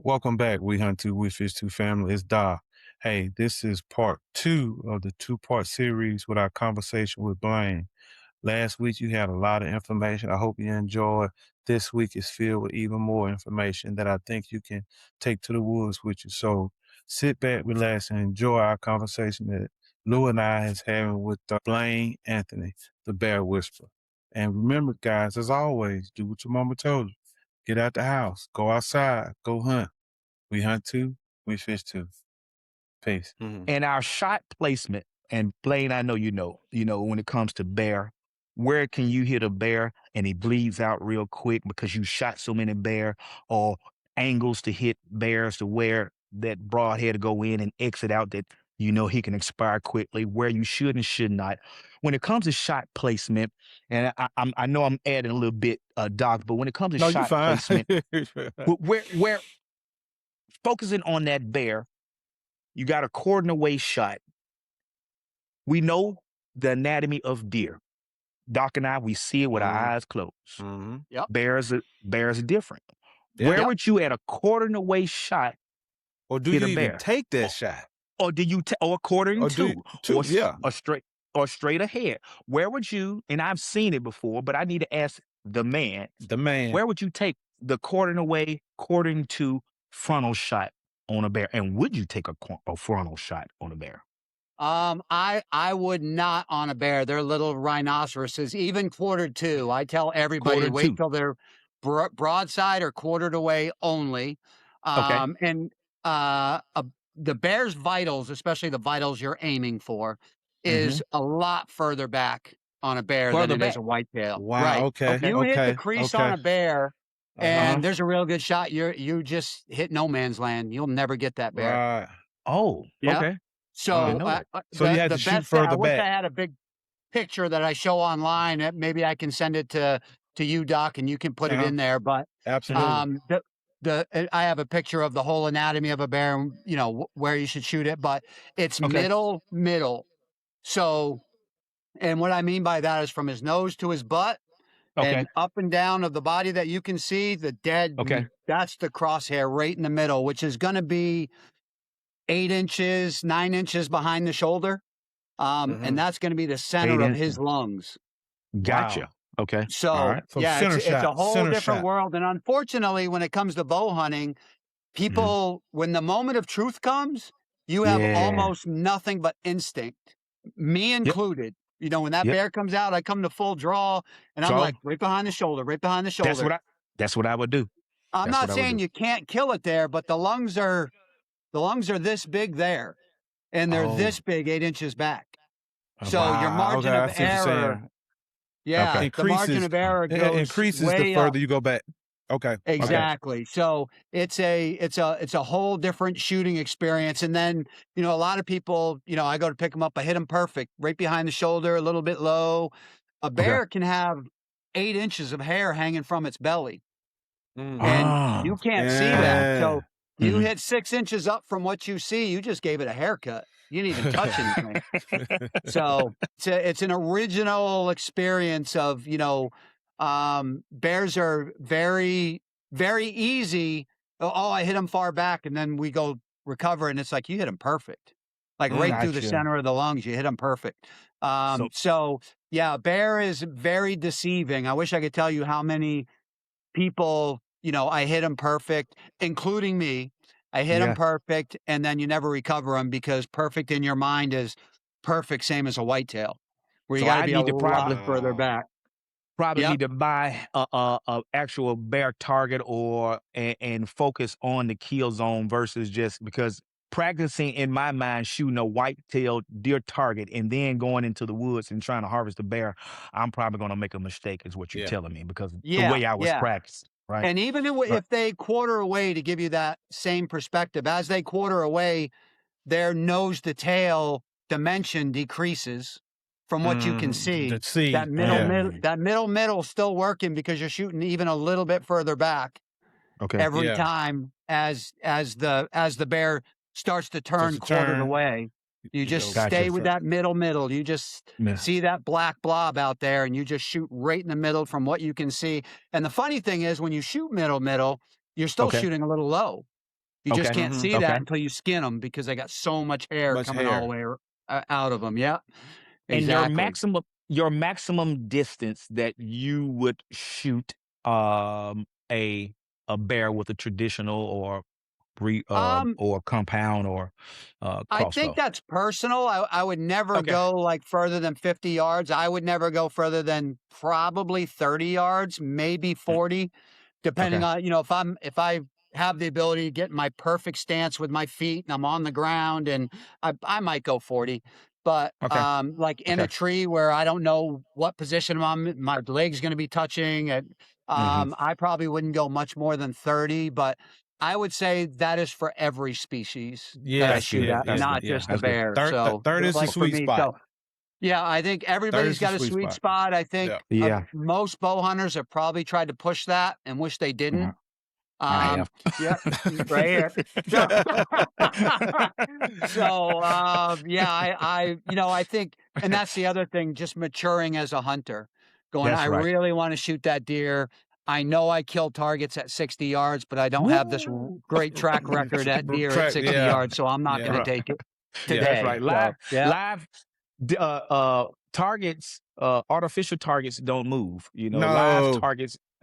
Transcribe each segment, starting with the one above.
Welcome back, We Hunt Two, We Fish Two family. It's Da. Hey, this is part two of the two-part series with our conversation with Blaine. Last week you had a lot of information. I hope you enjoyed. This week is filled with even more information that I think you can take to the woods with you. So sit back, relax, and enjoy our conversation that Lou and I is having with Blaine Anthony, the Bear Whisperer. And remember, guys, as always, do what your mama told you. Get out the house, go outside, go hunt. We hunt too, we fish too. Peace. And our shot placement, and Blaine, I know when it comes to bear, where can you hit a bear and he bleeds out real quick because you shot so many bear, or angles to hit bears to where that broadhead go in and exit out that he can expire quickly, where you should and should not. When it comes to shot placement, and I know I'm adding a little bit, Doc, but when it comes to No, you shot fine. placement, where focusing on that bear, you got a cordon away shot. We know the anatomy of deer. Doc and I, we see it with our eyes closed. Yep. Bears are different. Yeah. Where would you at a cordon away shot Or do hit you a even bear? take that shot? Or do you or according Or to yeah. or straight ahead? Where would you, and I've seen it before, but I need to ask the man, where would you take the cordon away, according to frontal shot on a bear? And would you take a frontal shot on a bear? I would not on a bear. They're little rhinoceroses, even quartered two. I tell everybody Quartered wait two. till they're broadside or quartered away only. Okay. And the bear's vitals, especially the vitals you're aiming for, is a lot further back on a bear Further than it is back. a whitetail. Wow. Right. Okay. You hit the Okay. crease Okay. on a bear, and Uh-huh. there's a real good shot. You just hit no man's land. You'll never get that bear. Right. Oh, Yeah. okay. So, know that. So you had the to shoot best thing, I further wish I back. had a big picture that I show online. Maybe I can send it to you, Doc, and you can put it in there. But Absolutely. I have a picture of the whole anatomy of a bear, and where you should shoot it. But it's Okay. middle. So, and what I mean by that is from his nose to his butt, Okay. and up and down of the body that you can see the dead. Okay. That's the crosshair right in the middle, which is going to be 8 inches, 9 inches behind the shoulder. And that's going to be the center of his lungs. Gotcha. Wow. Okay. So, All right. So yeah, center it's a shot, whole center different shot. world. And unfortunately, when it comes to bow hunting, people, when the moment of truth comes, you have almost nothing but instinct, me included. When that bear comes out, I come to full draw, and I'm like, right behind the shoulder, right behind the shoulder. That's what I would do. I'm not saying you can't kill it there, but the lungs are this big there, and they're this big 8 inches back. So your margin of error, the margin of error goes increases way the further up. you go back. Okay. Exactly. So it's a whole different shooting experience. And then, a lot of people, I go to pick them up, I hit them perfect, right behind the shoulder, a little bit low. A bear can have 8 inches of hair hanging from its belly, and you can't see that. So you hit 6 inches up from what you see, you just gave it a haircut. You didn't even touch anything. So it's an original experience of, bears are very, very easy. Oh, I hit them far back, and then we go recover, and it's like you hit them perfect, like right through the center of the lungs. You hit them perfect. So yeah, bear is very deceiving. I wish I could tell you how many people, I hit them perfect, including me. I hit them perfect, and then you never recover them because perfect in your mind is perfect, same as a whitetail, where you got to be a lot further back. Probably need to buy a actual bear target and focus on the kill zone versus just because practicing in my mind shooting a whitetail deer target and then going into the woods and trying to harvest the bear, I'm probably going to make a mistake is what you're telling me because the way I was practicing. Right. And even if they quarter away, to give you that same perspective, as they quarter away, their nose to tail dimension decreases from what you can see. That middle still working because you're shooting even a little bit further back every time as the bear starts to turn quartered away. You just stay with that middle. You just see that black blob out there, and you just shoot right in the middle from what you can see. And the funny thing is, when you shoot middle, you're still shooting a little low. You just can't see that Okay. until you skin them because they got so much hair Much coming all the hair. way out of them. Yeah, And exactly. your maximum distance that you would shoot a bear with a traditional or compound or I think crossbow. that's personal. I would never Okay. go like further than 50 yards. I would never go further than probably 30 yards, maybe 40, depending Okay. on, if I have the ability to get in my perfect stance with my feet and I'm on the ground and I might go 40. But Okay. like in a Okay. tree where I don't know what position my leg's going to be touching, and I probably wouldn't go much more than 30, but I would say that is for every species that I Yes, shoot yeah, at, yeah, not yeah. just a That's good. bear. Third, So, third is the like for sweet me, spot. so yeah, I think 30 everybody's is the got a sweet sweet spot. spot. I think Yeah. Yeah. most bow hunters have probably tried to push that and wish they didn't. I have. Yeah, right here. So, yeah, I think, and that's the other thing, just maturing as a hunter, going, I That's right. really want to shoot that deer. I know I kill targets at 60 yards, but I don't have this Woo! great track record at deer at 60 Yeah, yards, so I'm not going to yeah, Right. take it yeah. That's today. right. So, yeah, Live targets, artificial targets don't move. No, right.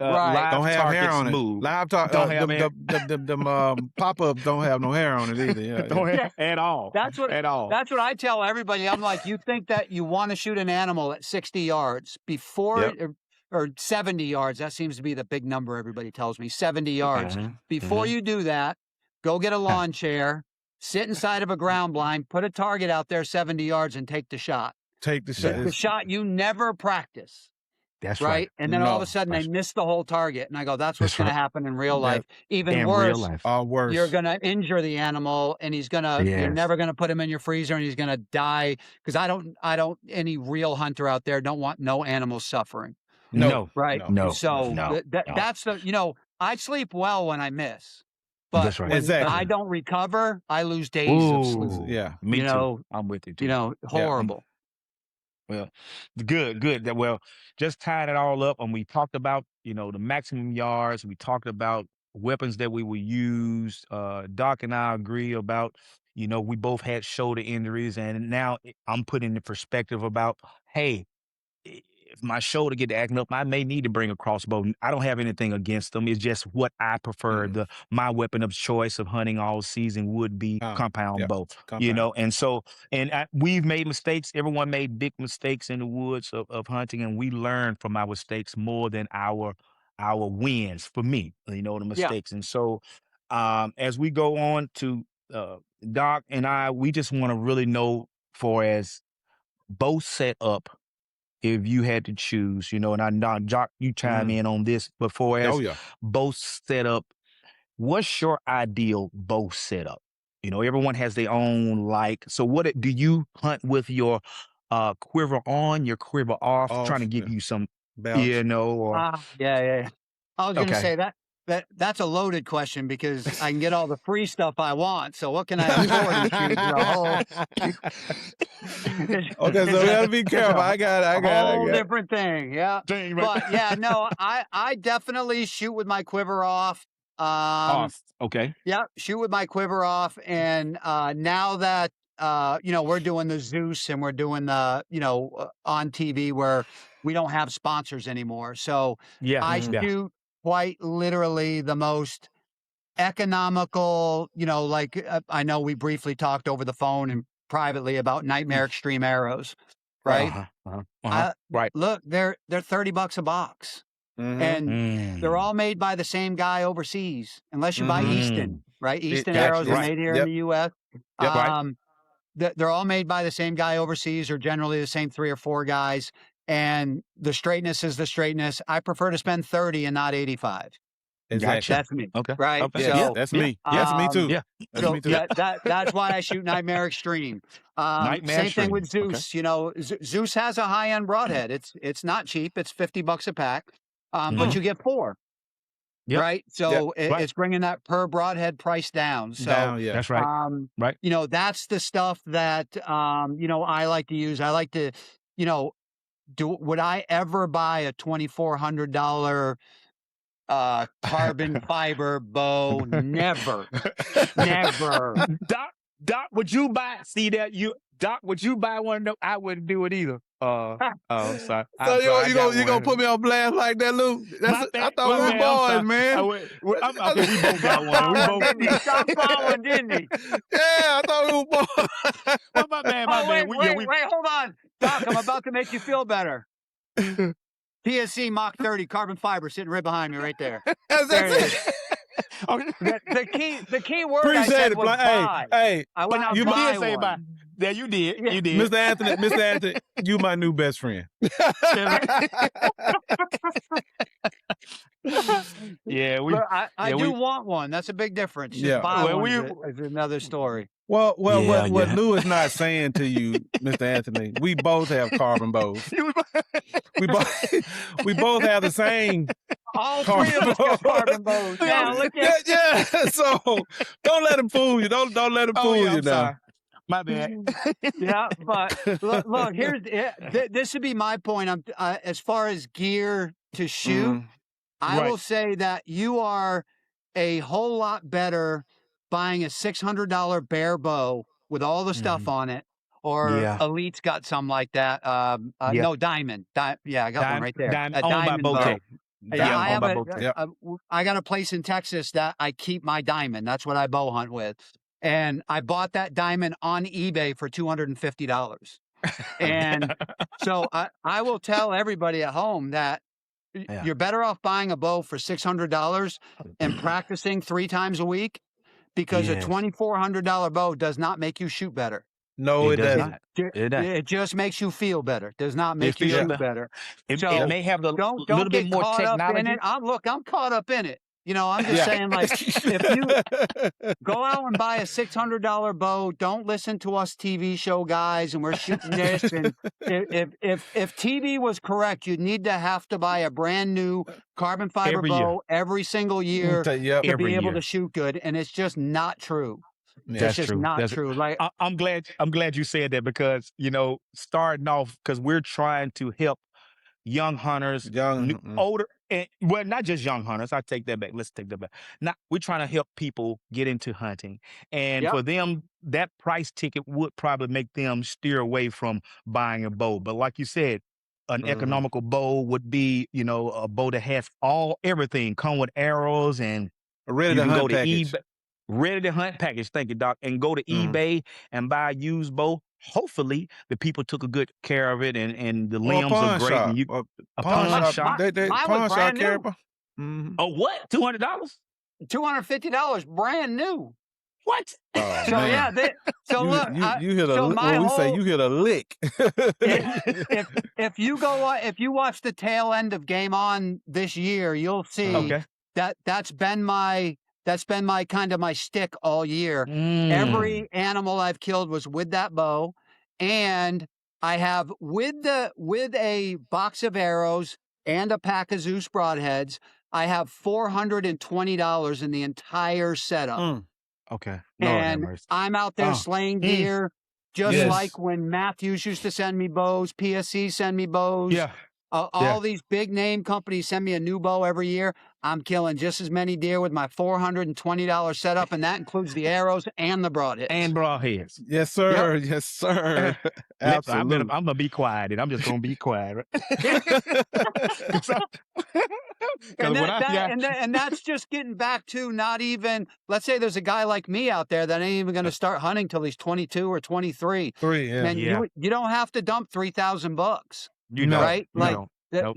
don't Live have hair targets on it. move. Live talk. Don't have hair. Them pop-ups don't have no hair on it either. Yeah, yeah. Don't have Yeah, at all. that's what At all. that's what I tell everybody. I'm like, you think that you want to shoot an animal at 60 yards before Yep. or 70 yards. That seems to be the big number everybody tells me, 70 yards. Before Mhm. you do that, go get a Huh. lawn chair, sit inside of a ground blind, put a target out there 70 yards and take the shot. Take the The, shot. the shot you never practice. That's right. Right. And then all of a No, sudden they miss the whole target. And I go, that's what's That's going to right. happen in real that life. Even In real worse, life. are you're worse. going to injure the animal and you're Yes. never going to put him in your freezer and he's going to die. Cause any real hunter out there don't want no animals suffering. No, No. Right. no, No. So No. No. that's I sleep well when I miss, but That's right. when I exactly. don't recover, I lose days of sleep, Ooh. Yeah, Me too. I'm with you too. yeah. horrible. Well, good. Well, just tying it all up, and we talked about, the maximum yards. We talked about weapons that we will use. Doc and I agree about, we both had shoulder injuries, and now I'm putting the perspective about, hey, if my shoulder get acting up, I may need to bring a crossbow. I don't have anything against them. It's just what I prefer. My weapon of choice of hunting all season would be compound Yeah, bow. compound. And so, we've made mistakes. Everyone made big mistakes in the woods of hunting, and we learn from our mistakes more than our wins. For me, the Yeah. mistakes. And so, as we go on to Doc and I, we just want to really know for as bow set up if you had to choose, and I know Jock, you chime in on this before Oh as yeah. bow setup. What's your ideal bow setup? Everyone has their own so do you hunt with your quiver on, your quiver off, trying to Off. give Yeah. you some, Balance. or Yeah. I was going to okay. say that's a loaded question because I can get all the free stuff I want. So what can I afford and choose the whole? Okay, so we gotta be careful. I got a whole it. different thing. Yeah, Dang, right. but yeah, no, I definitely shoot with my quiver off. Off. Okay. Yeah, shoot with my quiver off. And now that we're doing the Zeus and we're doing the on TV where we don't have sponsors anymore, so Yeah. I Yeah. shoot quite literally the most economical. I know we briefly talked over the phone and privately about Nightmare Extreme arrows, right? Right. Look, they're $30 a box. And they're all made by the same guy overseas, unless you buy Easton, right? Easton arrows are made here in the U.S. Yep. Right. They're all made by the same guy overseas, or generally the same 3 or 4 guys. And the straightness is the straightness. I prefer to spend 30 and not 85. Exactly. That's me. Okay. Right. Okay. Yes, So that's me. That's me too. Yeah. That's me too. that's why I shoot Nightmare Extreme. Same thing with Zeus. Okay. Zeus has a high end broadhead. It's not cheap. It's $50 a pack. But you get 4. Yep. Right. So Right. it's bringing that per broadhead price down. So yeah. That's right. Right. that's the stuff that I like to use. I like to, would I ever buy a $2,400 carbon fiber bow. Never. Never. Doc, would you buy? See that Doc, would you buy one of them? I wouldn't do it either. I'm sorry. So you gonna put me on blast like that, Luke? I thought we were boys, man. Okay, we both got one. We both didn't he? Stop following, didn't he? Yeah, I thought we were boys. Well, my man. Wait, hold on. Doc, I'm about to make you feel better. PSC Mach 30 carbon fiber sitting right behind me right there. That's it. The key word Appreciate I said it, was buy. Hey, I went out you to buy did say one. buy. Yeah, you did. Yeah. You did. Mr. Anthony, you my new best friend. Yeah, I do want one. That's a big difference. Just buy one is another story. What Lou is not saying to you, Mr. Anthony, we both have carbon bows. we both have the same. All three of us got carbon bows. Yeah. So don't let him fool you. Don't let him fool you now. Sorry. My bad. Yeah, but look, here's this would be my point. As far as gear to shoot, I will say that you are a whole lot better buying a $600 bear bow with all the stuff on it, or Elite's got some like that. No, Diamond. I got one right there. A Diamond bow. I got a place in Texas that I keep my Diamond. That's what I bow hunt with. And I bought that Diamond on eBay for $250. And so I will tell everybody at home that you're better off buying a bow for $600 and practicing 3 times a week, because a $2,400 bow does not make you shoot better. No, it doesn't. It just makes you feel better. Does not make you shoot better. It may have a little bit more technology. I'm caught up in it. You know, I'm just saying, like, if you go out and buy a $600 bow, don't listen to us TV show guys and we're shooting this. And if TV was correct, you'd need to have to buy a brand new carbon fiber bow every single year to be able to shoot good. And it's just not true. Yeah, it's just not true. Like, I'm glad you said that, because, you know, starting off, because we're trying to help young hunters, older, and well, not just young hunters. I take that back. Let's take that back. We're trying to help people get into hunting, and for them, that price ticket would probably make them steer away from buying a bow. But like you said, an economical bow would be, you know, a bow that has everything, come with arrows and ready to hunt package. Ready to hunt package. Thank you, Doc. And go to eBay and buy a used bow. Hopefully, the people took a good care of it, and the limbs are great. Shop. And a pawn shop. They pawn shop carry. Oh, what? $200? $250, brand new. What? Oh, so man. Look, you hit you hit a lick. if you watch the tail end of Game On this year, you'll see that's been my kind of my stick all year. Every animal I've killed was with that bow, and I have with a box of arrows and a pack of Zeus Broadheads. I have $420 in the entire setup. Okay, and I'm out there slaying deer, just like when Matthews used to send me bows. PSC send me bows. All these big name companies send me a new bow every year. I'm killing just as many deer with my $420 setup, and that includes the arrows and the broadheads. Yes, sir. Yep. Yes, sir. Absolutely. I'm gonna be quiet, and I'm just gonna be quiet. And that's just getting back to not even. Let's say there's a guy like me out there that ain't even going to start hunting till he's 22 or 23. And you don't have to dump $3,000. Right?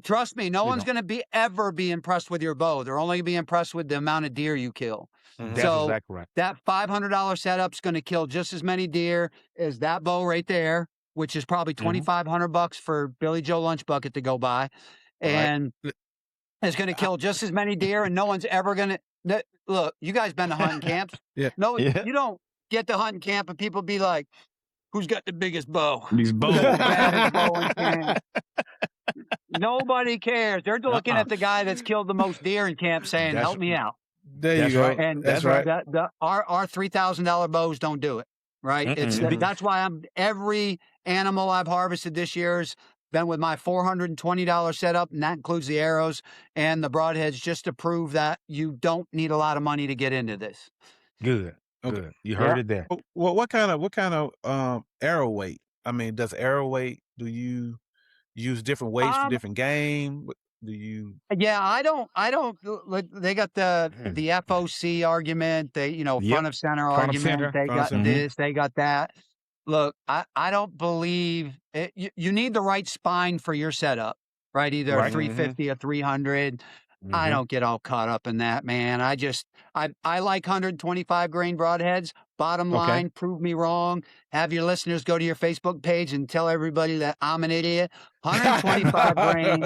Trust me, no one's going to ever be impressed with your bow. They're only going to be impressed with the amount of deer you kill. That's exactly right. That $500 setup's going to kill just as many deer as that bow right there, which is probably $2,500 for Billy Joe Lunch Bucket to go buy, and it's going to kill just as many deer. And no one's ever going to look. You guys been to hunting camps? You don't get to hunting camp and people be like, "Who's got the biggest bow?" These bows. Nobody cares. They're looking at the guy that's killed the most deer in camp saying, "Help me out." There you go. Right. And that's right. Our $3,000 bows don't do it. Right. That's why every animal I've harvested this year is been with my $420 setup, and that includes the arrows and the broadheads, just to prove that you don't need a lot of money to get into this. Good. Okay. Good. You heard it there. Well, what kind of arrow weight? I mean, does arrow weight? Do you use different weights for different game? Do you? Yeah, I don't. They got the FOC argument. They, front of center argument. They got this. They got that. Look, I don't believe it, you need the right spine for your setup, right? Either a 350 or 300. I don't get all caught up in that, man. I like 125 grain broadheads. Bottom line, prove me wrong. Have your listeners go to your Facebook page and tell everybody that I'm an idiot. 125 grain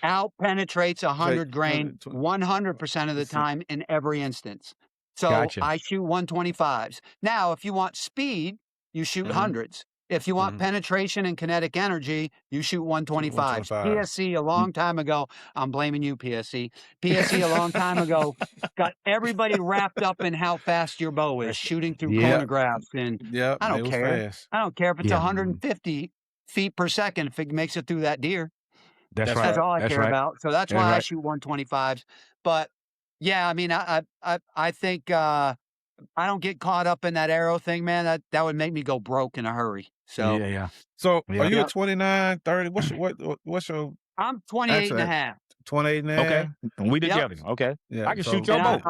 out penetrates 100 grain 100% of the time in every instance. So I shoot 125s. Now, if you want speed, you shoot hundreds. If you want penetration and kinetic energy, you shoot 125s. PSC a long time ago, I'm blaming you, PSC. PSC a long time ago got everybody wrapped up in how fast your bow is, shooting through chronographs. And I don't care. I don't care if it's 150 feet per second if it makes it through that deer. That's right. That's all I care right. about. So that's why I shoot 125s. But yeah, I mean, I think I don't get caught up in that arrow thing, man. That would make me go broke in a hurry. So So are you at 29, 30? What's your? I'm 28 and a half. 28 and a half. Okay, we together. Okay, yeah. I can shoot your bow.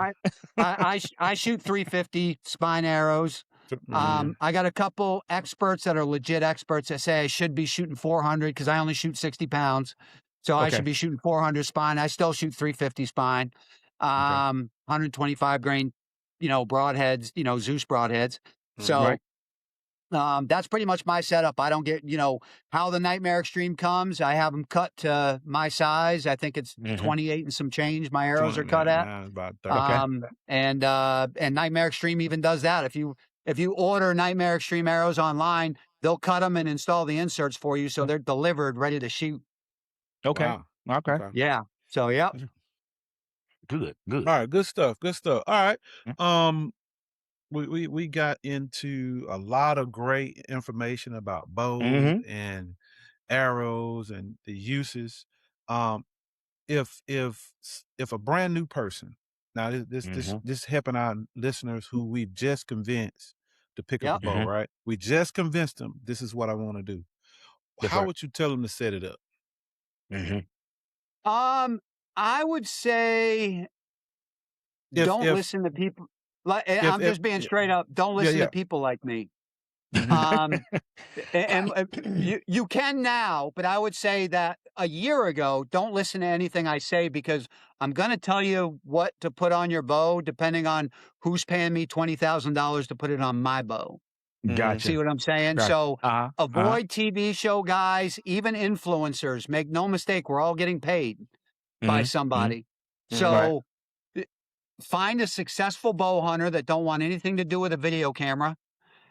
I shoot 350 spine arrows. I got a couple experts that are legit experts that say I should be shooting 400 because I only shoot 60 pounds. So I should be shooting 400 spine. I still shoot 350 spine. 125 grain, broadheads, Zeus broadheads. So that's pretty much my setup. I don't get, how the Nightmare Extreme comes. I have them cut to my size. I think it's 28 and some change. My arrows are cut at. About 30. And Nightmare Extreme even does that. If you order Nightmare Extreme arrows online, they'll cut them and install the inserts for you, so they're delivered, ready to shoot. Okay. Wow. Okay. Yeah. So yeah. Good. All right. Good stuff. All right. We got into a lot of great information about bows and arrows and the uses. If a brand new person, now this helping our listeners who we've just convinced to pick up a bow, right? We just convinced them this is what I want to do. How would you tell them to set it up? I would say don't listen to people. I'm just being straight up. Don't listen to people like me. You can now, but I would say that a year ago, don't listen to anything I say, because I'm going to tell you what to put on your bow depending on who's paying me $20,000 to put it on my bow. Gotcha. See what I'm saying? Gotcha. So avoid TV show guys, even influencers. Make no mistake, we're all getting paid by somebody. So find a successful bow hunter that don't want anything to do with a video camera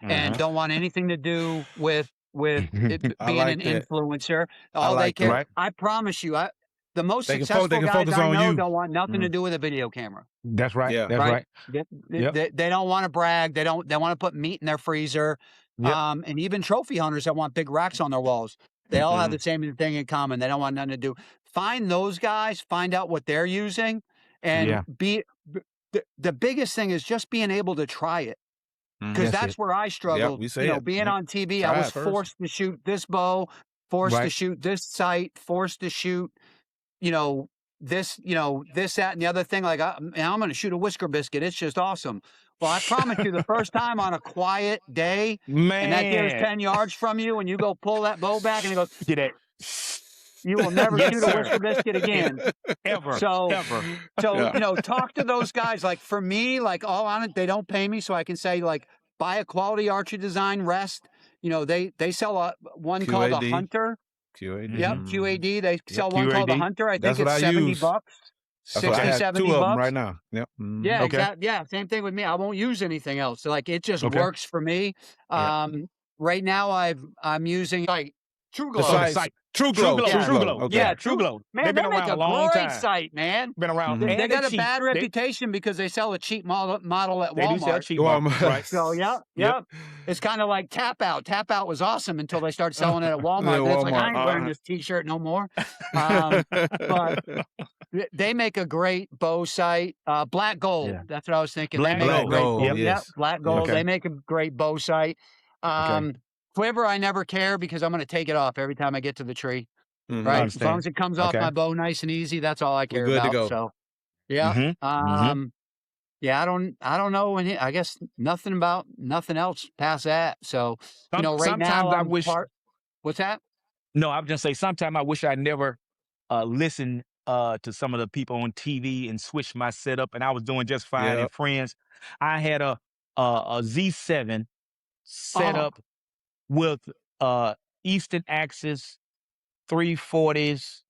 and don't want anything to do with it being an influencer. All they care. I promise you, the most successful guys I know don't want nothing to do with a video camera. That's right. Yeah. That's right. They don't want to brag. They want to put meat in their freezer. And even trophy hunters that want big racks on their walls. They all have the same thing in common. They don't want nothing to do. Find those guys. Find out what they're using, and the biggest thing is just being able to try it. Because that's where I struggled. Being on TV, I was forced to shoot this bow, forced to shoot this sight, forced to shoot, this, that, and the other thing. Like, I'm going to shoot a whisker biscuit. It's just awesome. Well, I promise you, the first time on a quiet day, and that deer's 10 yards from you, and you go pull that bow back, and it goes, get it. You will never shoot a whisker biscuit again. Ever. So, talk to those guys. Like, for me, all on it, they don't pay me, so I can say, buy a quality archery design rest. They sell one QAD. called the Hunter. QAD. Yep, QAD. They sell one called the Hunter. I think it's $70. 60, $70 right now. Yep. Yeah, exactly. Yeah, same thing with me. I won't use anything else. So, it just works for me. Right now, I'm using True The Glow. Oh, the sights. sight. True Glow. Yeah. True Glow. Okay. Yeah, True Glow. Man, They've they been make around a a long great time. sight, man. Been around. Mhm. They And they're got a cheap. bad reputation because they sell a cheap model at They do sell Walmart. cheap Well, models, right? So yeah. Yep. It's kind of like Tap Out. Tap Out was awesome until they started selling it at Walmart. Yeah, Then it's like, I Walmart. ain't wearing this T-shirt no more. But they make a great bow sight. Black Gold. Yeah. That's what I was thinking. Black They make a Gold. great Gold, bow. Yep. Yeah, yes. Black Yes. Gold. Okay. They make a great bow sight. Okay. Quiver, I never care because I'm going to take it off every time I get to the tree. Mhm. I Right? As long understand. as it comes off Okay. my bow nice and easy, that's all I We're care good to about. go. So yeah. Mm-hmm. Yeah, I don't know. I guess nothing else past that. So, right now Sometimes I I'm wish. what's that? No, I was just say. Sometimes I wish I never listened to some of the people on TV and switched my setup, and I was doing just fine. And Yep. friends, I had a Z7 set Oh, up with Eastern Axis 340s,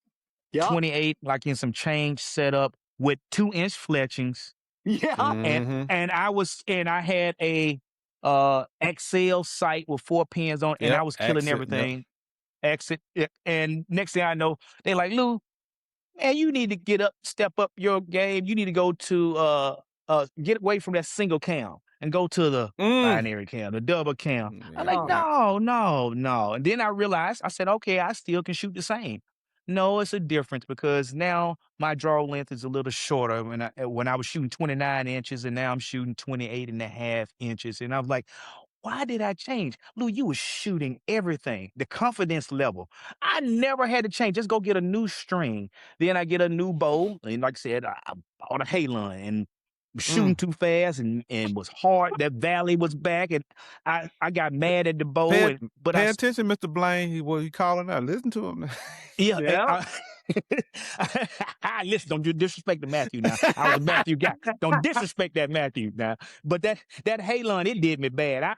yeah. 28, like in some change setup with 2-inch fletchings. Yeah. Mhm. And I had a XL sight with 4 pins on, and I Yep. was killing Exit. Yep. everything. Exit. And next thing I know, they like, Lou, man, you need to step up your game. You need to go to get away from that single cam and go to the binary cam, the double cam. I'm like, Yeah. no. And then I realized, I said, okay, I still can shoot the same. No, it's a difference because now my draw length is a little shorter when I was shooting 29 inches and now I'm shooting 28 and a half inches. And I was like, why did I change? Lou, you were shooting everything, the confidence level. I never had to change. Just go get a new string. Then I get a new bow. And like I said, I bought a Halon and was shooting too fast and was hard. That valley was back. And I got mad at the bow. Pay attention, Mr. Blaine. What he calling out? Listen to him. Yeah. Yeah. Listen, don't you disrespect the Matthew now. I was a Matthew guy. Don't disrespect that Matthew now. But that Halon, it did me bad.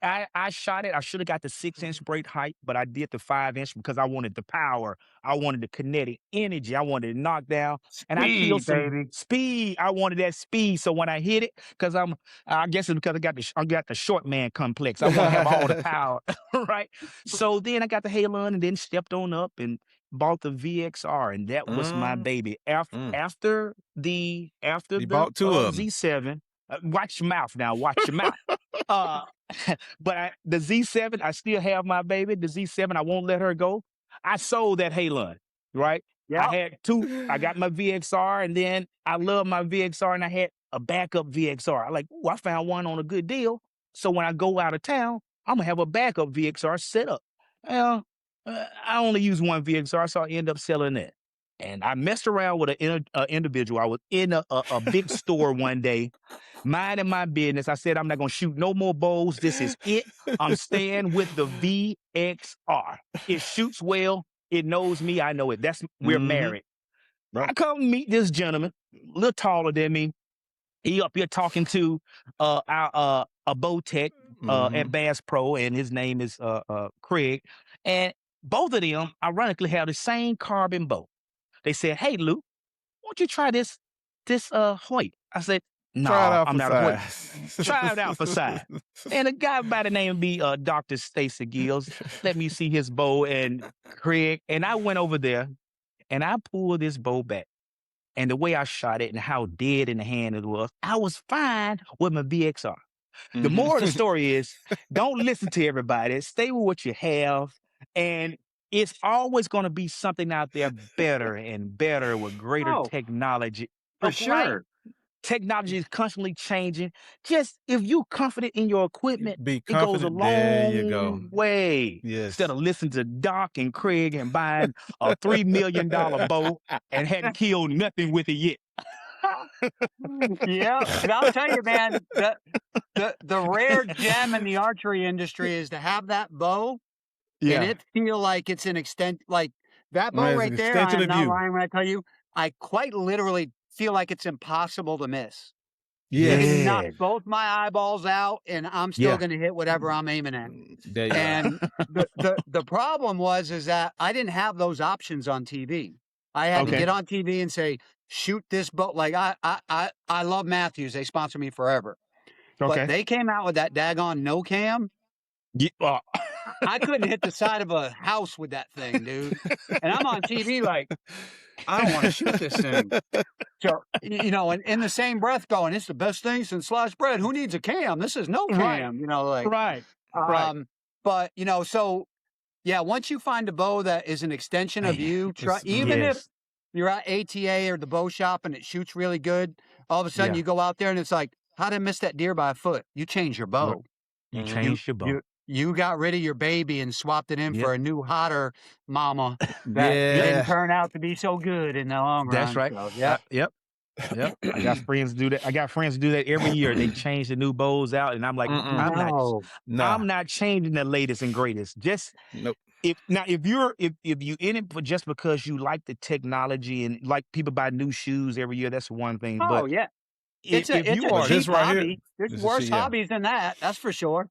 I shot it. I should have got the 6-inch break height, but I did the 5-inch because I wanted the power. I wanted the kinetic energy. I wanted to knock down. And I killed some speed. I wanted that speed. So when I hit it, because I guess it's because I got the short man complex. I want to have all the power, right? So then I got the Halon and then stepped on up and bought the VXR, and that was my baby. After the bought 2 of them. Z7, watch your mouth now. Watch your mouth. But the Z7, I still have my baby. The Z7, I won't let her go. I sold that Halon, right? Yeah. I had 2. I got my VXR, and then I love my VXR, and I had a backup VXR. I like, I found one on a good deal. So when I go out of town, I'm gonna have a backup VXR set up. Well, I only use one VXR, so I end up selling it. And I messed around with an individual. I was in a big store one day, minding my business. I said, I'm not going to shoot no more bows. This is it. I'm staying with the VXR. It shoots well. It knows me. I know it. We're married. I come meet this gentleman, a little taller than me. He up here talking to a bow tech at Bass Pro, and his name is Craig. And both of them, ironically, have the same carbon bow. They said, "Hey, Lou, won't you try this Hoyt?" I said, "No, I'm not a Hoyt. Try it out for size." And a guy by the name of Dr. Stacy Gills let me see his bow and Craig, and I went over there and I pulled this bow back. And the way I shot it and how dead in the hand it was, I was fine with my VXR. The moral of the story is, don't listen to everybody. Stay with what you have. And it's always going to be something out there better and better with greater technology. For sure. Technology is constantly changing. Just if you're confident in your equipment, Be it goes a confident. There you go. long way. Yes. Instead of listening to Doc and Craig and buying a $3 million bow and hadn't killed nothing with it yet. Yeah, and I'll tell you, man, the rare gem in the archery industry is to have that bow and it feel like it's an extent, like that bow right there. I am not lying when I tell you, I quite literally feel like it's impossible to miss. You can knock both my eyeballs out, and I'm still going to hit whatever I'm aiming at. And the problem is that I didn't have those options on TV. I had to get on TV and say, shoot this bow. Like I love Matthews. They sponsor me forever. But they came out with that daggone no cam. I couldn't hit the side of a house with that thing, dude. And I'm on TV like, I don't want to shoot this thing. So, you know, and in the same breath going, it's the best thing since sliced bread. Who needs a cam? This is no cam, you know, like, right. but, you know, so yeah, once you find a bow that is an extension of you, even if you're at ATA or the bow shop and it shoots really good, all of a sudden you go out there and it's like, how did I miss that deer by a foot? You changed your bow. You changed your bow. You got rid of your baby and swapped it in for a new, hotter mama that didn't turn out to be so good in the long run. That's right. So, Yep. I got friends do that. I got friends do that every year. They change the new bows out, and I'm like, I'm not changing the latest and greatest. Just if you in it for just because you like the technology and like people buy new shoes every year, that's one thing. Oh but yeah, it's a cheap hobby. There's worse hobbies than that. That's for sure.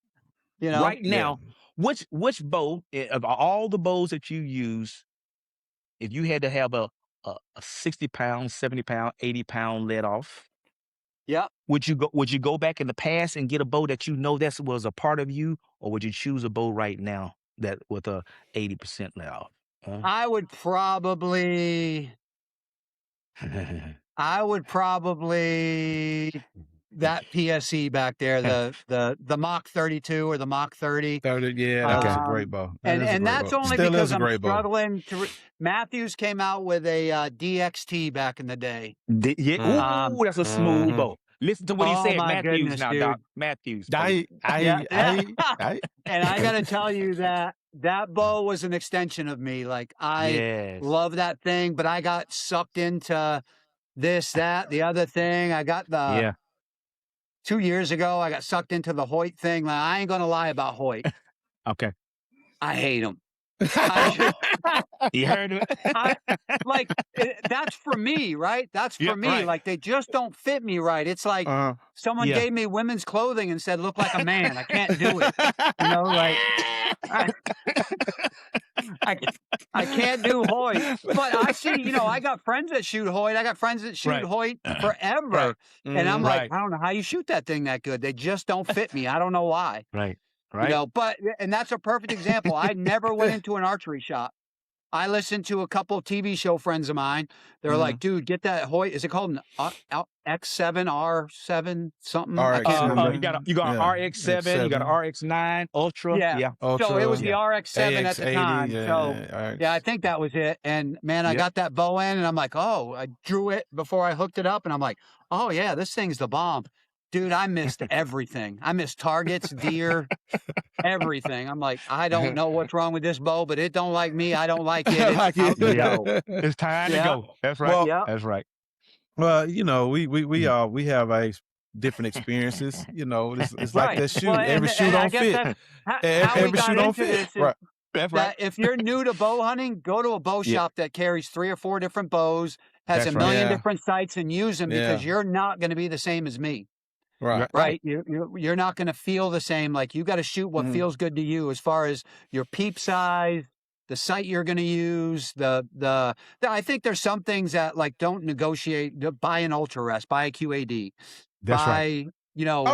You know, right now, which bow of all the bows that you use, if you had to have a 60-pound, 70-pound, 80-pound let off, would you go back in the past and get a bow that you know that was a part of you, or would you choose a bow right now that with a 80% let off? I would probably that PSE back there, the Mach 32 or the Mach 30. 30, yeah, that was a great bow. And that's only because I'm struggling to. Matthews came out with a DXT back in the day. Ooh, that's a smooth bow. Listen to what he said, Matthews. Goodness, now, dude. Doc. Matthews. And I got to tell you that bow was an extension of me. Like, I love that thing, but I got sucked into this, that, the other thing. I got the 2 years ago, I got sucked into the Hoyt thing. Like, I ain't gonna lie about Hoyt. Okay. I hate them. You heard it. That's for me, right? That's for me. Right. Like, they just don't fit me right. It's like someone gave me women's clothing and said, "Look like a man." I can't do it. You know, like I can't do Hoyt. But I see, you know, I got friends that shoot Hoyt. I got friends that shoot Hoyt forever, and I'm like, I don't know how you shoot that thing that good. They just don't fit me. I don't know why. Right. You know, and that's a perfect example. I never went into an archery shop. I listened to a couple of TV show friends of mine. They're like, dude, get that Hoyt. Is it called an X7, R7, something? I can't remember. You got an RX7, you got an RX9, Ultra. Yeah. Ultra, so it was the RX7 at the time. So I think that was it. And man, I got that bow in and I'm like, oh, I drew it before I hooked it up. And I'm like, oh yeah, this thing's the bomb. Dude, I missed everything. I missed targets, deer, everything. I'm like, I don't know what's wrong with this bow, but it don't like me. I don't like it. It's time to go. That's right. Well, that's right. Well, you know, we have a different experiences. You know, it's like that shoe. Every shoe don't fit. Every shoe don't fit. Right. That's right. If you're new to bow hunting, go to a bow shop that carries 3 or 4 different bows, has a million different sights, and use them because you're not going to be the same as me. Right. You're not going to feel the same. Like, you got to shoot what feels good to you as far as your peep size, the sight you're going to use. I think there's some things that, like, don't negotiate. Buy an ultra rest, buy a QAD. That's right. You know.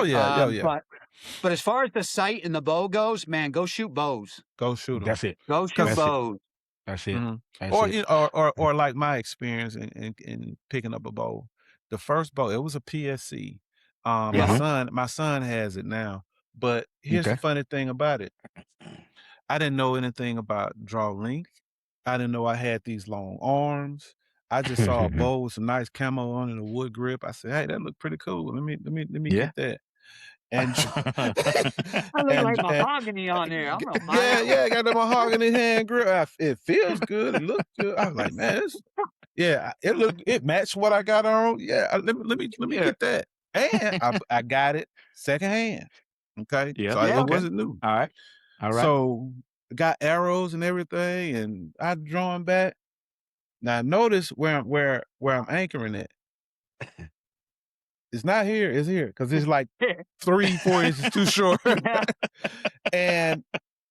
But as far as the sight and the bow goes, man, go shoot bows. Go shoot them. That's it. Go shoot bows. That's it. Or like my experience in picking up a bow. The first bow, it was a PSC. My son has it now. But here's the funny thing about it. I didn't know anything about draw length. I didn't know I had these long arms. I just saw a bow with some nice camo on and a wood grip. I said, hey, that looked pretty cool. Let me get that. And I look like mahogany on there. I got the mahogany hand grip. It feels good. It looks good. I was like, man, it matched what I got on. Yeah, let me get that. And I got it secondhand. Okay. So it wasn't new. All right. So I got arrows and everything, and I drawn back. Now notice where I'm anchoring it. It's not here, it's here. Because it's like 3-4 inches too short. And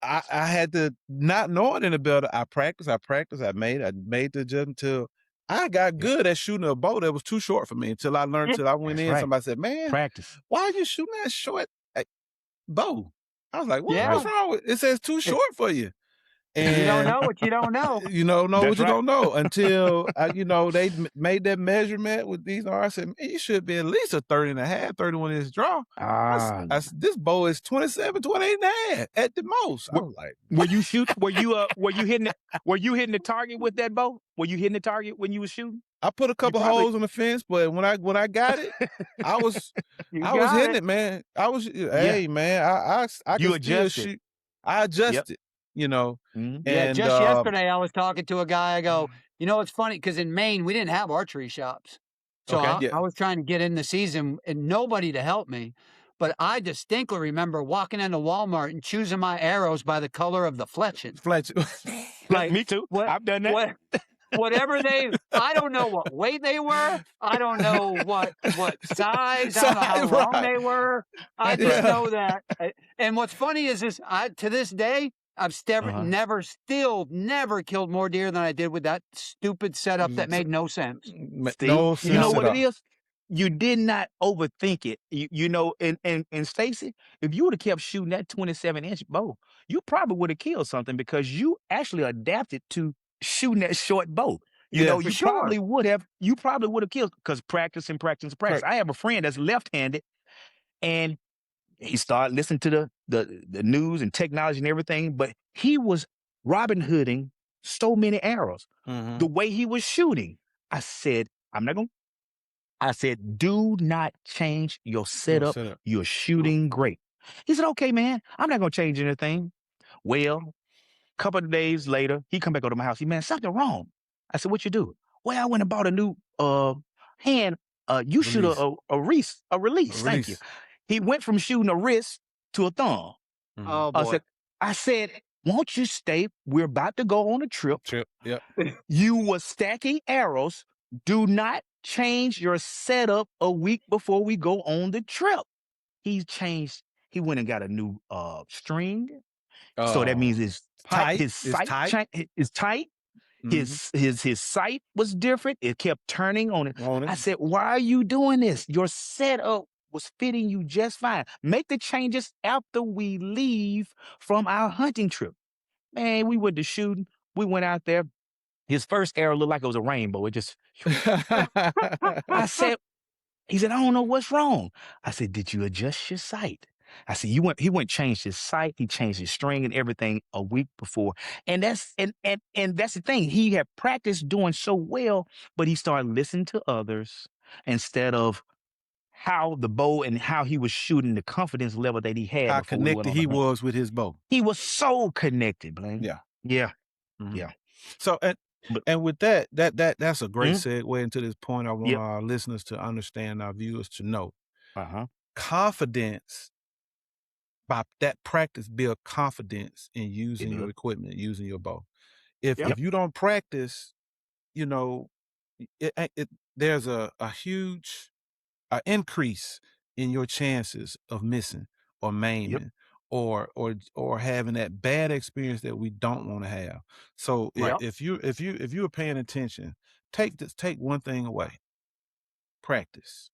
I had to, not knowing any better, I practiced, I made the jump until I got good at shooting a bow that was too short for me until I learned, I went in. Somebody said, man, practice. Why are you shooting that short bow? I was like, Yeah. what's wrong with it? It says too short for you. You don't And know what you don't know. you don't know That's what you right. don't know until, they made that measurement with these. I said, man, you should be at least a 30 and a half, 31 inch draw. This bow is 27, 28 and a half at the most. I was like, were you hitting the target with that bow? Were you hitting the target when you were shooting? I put a couple holes on the fence, but when I got it, I was hitting it, man. Hey man, I You can still adjusted. shoot. I adjusted, Mhm. Yeah, and just yesterday I was talking to a guy. I go, it's funny because in Maine we didn't have archery shops, so Okay. I was trying to get in the season and nobody to help me. But I distinctly remember walking into Walmart and choosing my arrows by the color of the fletching. Like Me too. I've done that. Whatever I don't know what weight they were. I don't know what size. I don't know how long they were. I just know that. And what's funny is to this day, I've never killed more deer than I did with that stupid setup that made no sense. No sense. You know what at it is? You did not overthink it. And Stacy, if you would have kept shooting that 27-inch bow, you probably would have killed something because you actually adapted to shooting that short bow. You probably would have killed because practice. I have a friend that's left-handed, and he started listening to the news and technology and everything, but he was Robin Hooding so many arrows. The way he was shooting, I said, do not change your setup. You're shooting great. He said, okay, man, I'm not going to change anything. Well, a couple of days later, he come back over to my house. He, man, something wrong. I said, what you do? Well, I went and bought a new hand. You shoot a release. Thank you. He went from shooting a wrist to a thumb. Oh boy. I said, won't you stay? We're about to go on a trip. Yep. You were stacking arrows. Do not change your setup a week before we go on the trip. He went and got a new string. So that means his sight is tight. His sight was different. It kept turning on it. I said, why are you doing this? Your setup was fitting you just fine. Make the changes after we leave from our hunting trip. Man, we went to shooting. We went out there. His first arrow looked like it was a rainbow. It just, he said, I don't know what's wrong. I said, did you adjust your sight? I said, he went and changed his sight. He changed his string and everything a week before. And that's the thing. He had practiced doing so well, but he started listening to others instead of how the bow and how he was shooting, the confidence level that he had. How connected he was with his bow. He was so connected, Blaine. Yeah. So and with that's a great segue into this point. I want our listeners to understand, our viewers to know. Confidence, by that practice, build confidence in using your equipment, using your bow. If you don't practice, there's a huge increase in your chances of missing or maiming or having that bad experience that we don't want to have. So if you are paying attention, take one thing away: practice.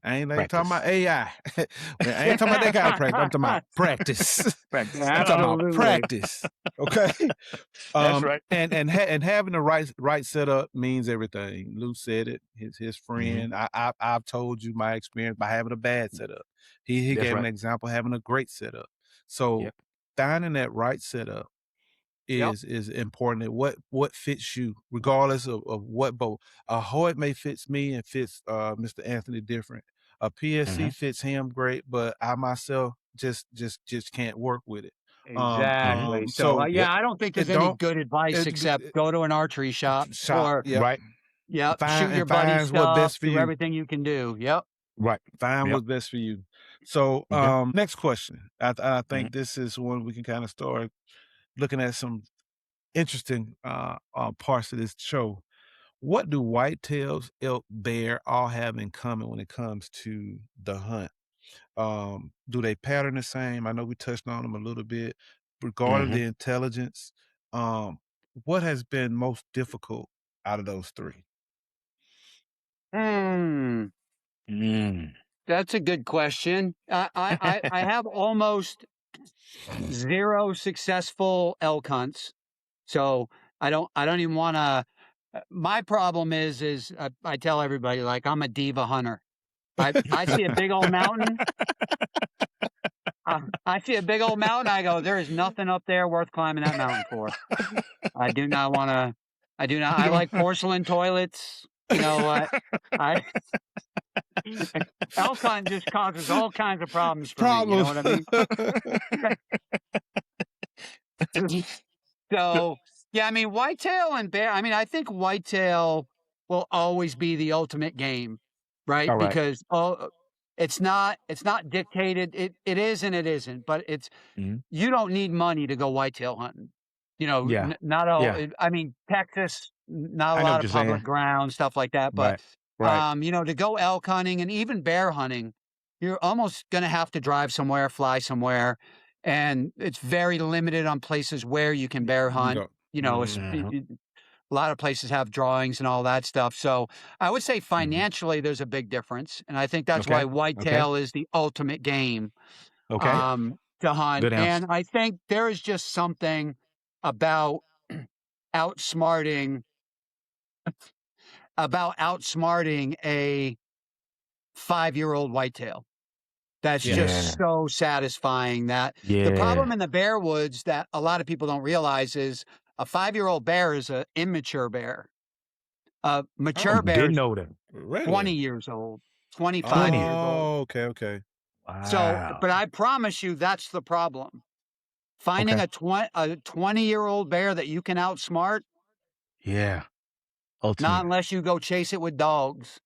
I ain't talking about AI. I ain't talking about that kind of practice. I'm talking about practice. I'm talking about practice. Okay. That's right. And having the right setup means everything. Lou said it. His friend. I've told you my experience by having a bad setup. He gave an example of having a great setup. So finding that right setup is important. What fits you, regardless of what bow. A Hoyt may fits me and fits Mr. Anthony different. A PSC fits him great, but I myself just can't work with it. Exactly. So I don't think there's any good advice except go to an archery shop or shoot your buddy's stuff, do everything you can do. Find what's best for you. So next question. I think this is one we can kind of start looking at some interesting parts of this show. What do whitetails, elk, bear all have in common when it comes to the hunt? Do they pattern the same? I know we touched on them a little bit. Regarding the intelligence, what has been most difficult out of those three? Good That's a good question. I have almost 0 successful elk hunts, so I don't even want to. My problem is I tell everybody, like, I'm a diva hunter. I see a big old mountain. I see a big old mountain. I go, there is nothing up there worth climbing that mountain for. I do not want to. I do not. I like porcelain toilets. You know what? I elk hunt just causes all kinds of problems for me. You know what I mean? So yeah, I mean, whitetail and bear. I mean, I think whitetail will always be the ultimate game, right? All right. Because it's not dictated. It is and it isn't. But it's you don't need money to go whitetail hunting. You know, Yeah. not all. Yeah. I mean, Texas, not a I know lot what of you're public saying. ground, stuff like that. But Right. you know, to go elk hunting and even bear hunting, you're almost going to have to drive somewhere, fly somewhere, and it's very limited on places where you can bear hunt. You know, a lot of places have drawings and all that stuff. So I would say financially, there's a big difference, and I think that's why Okay. whitetail is the ultimate game Okay. to hunt. Good answer. And I think there is just something about outsmarting a 5-year-old whitetail. That's just so satisfying. That the problem in the bear woods that a lot of people don't realize is a 5-year-old bear is an immature bear. A mature bear Didn't is know that. 20 years old, 25 20. years old. Oh, okay. So, Wow. but I promise you, that's the problem. Finding Okay. a 20-year-old bear that you can outsmart, Yeah. not Ultimate. unless you go chase it with dogs.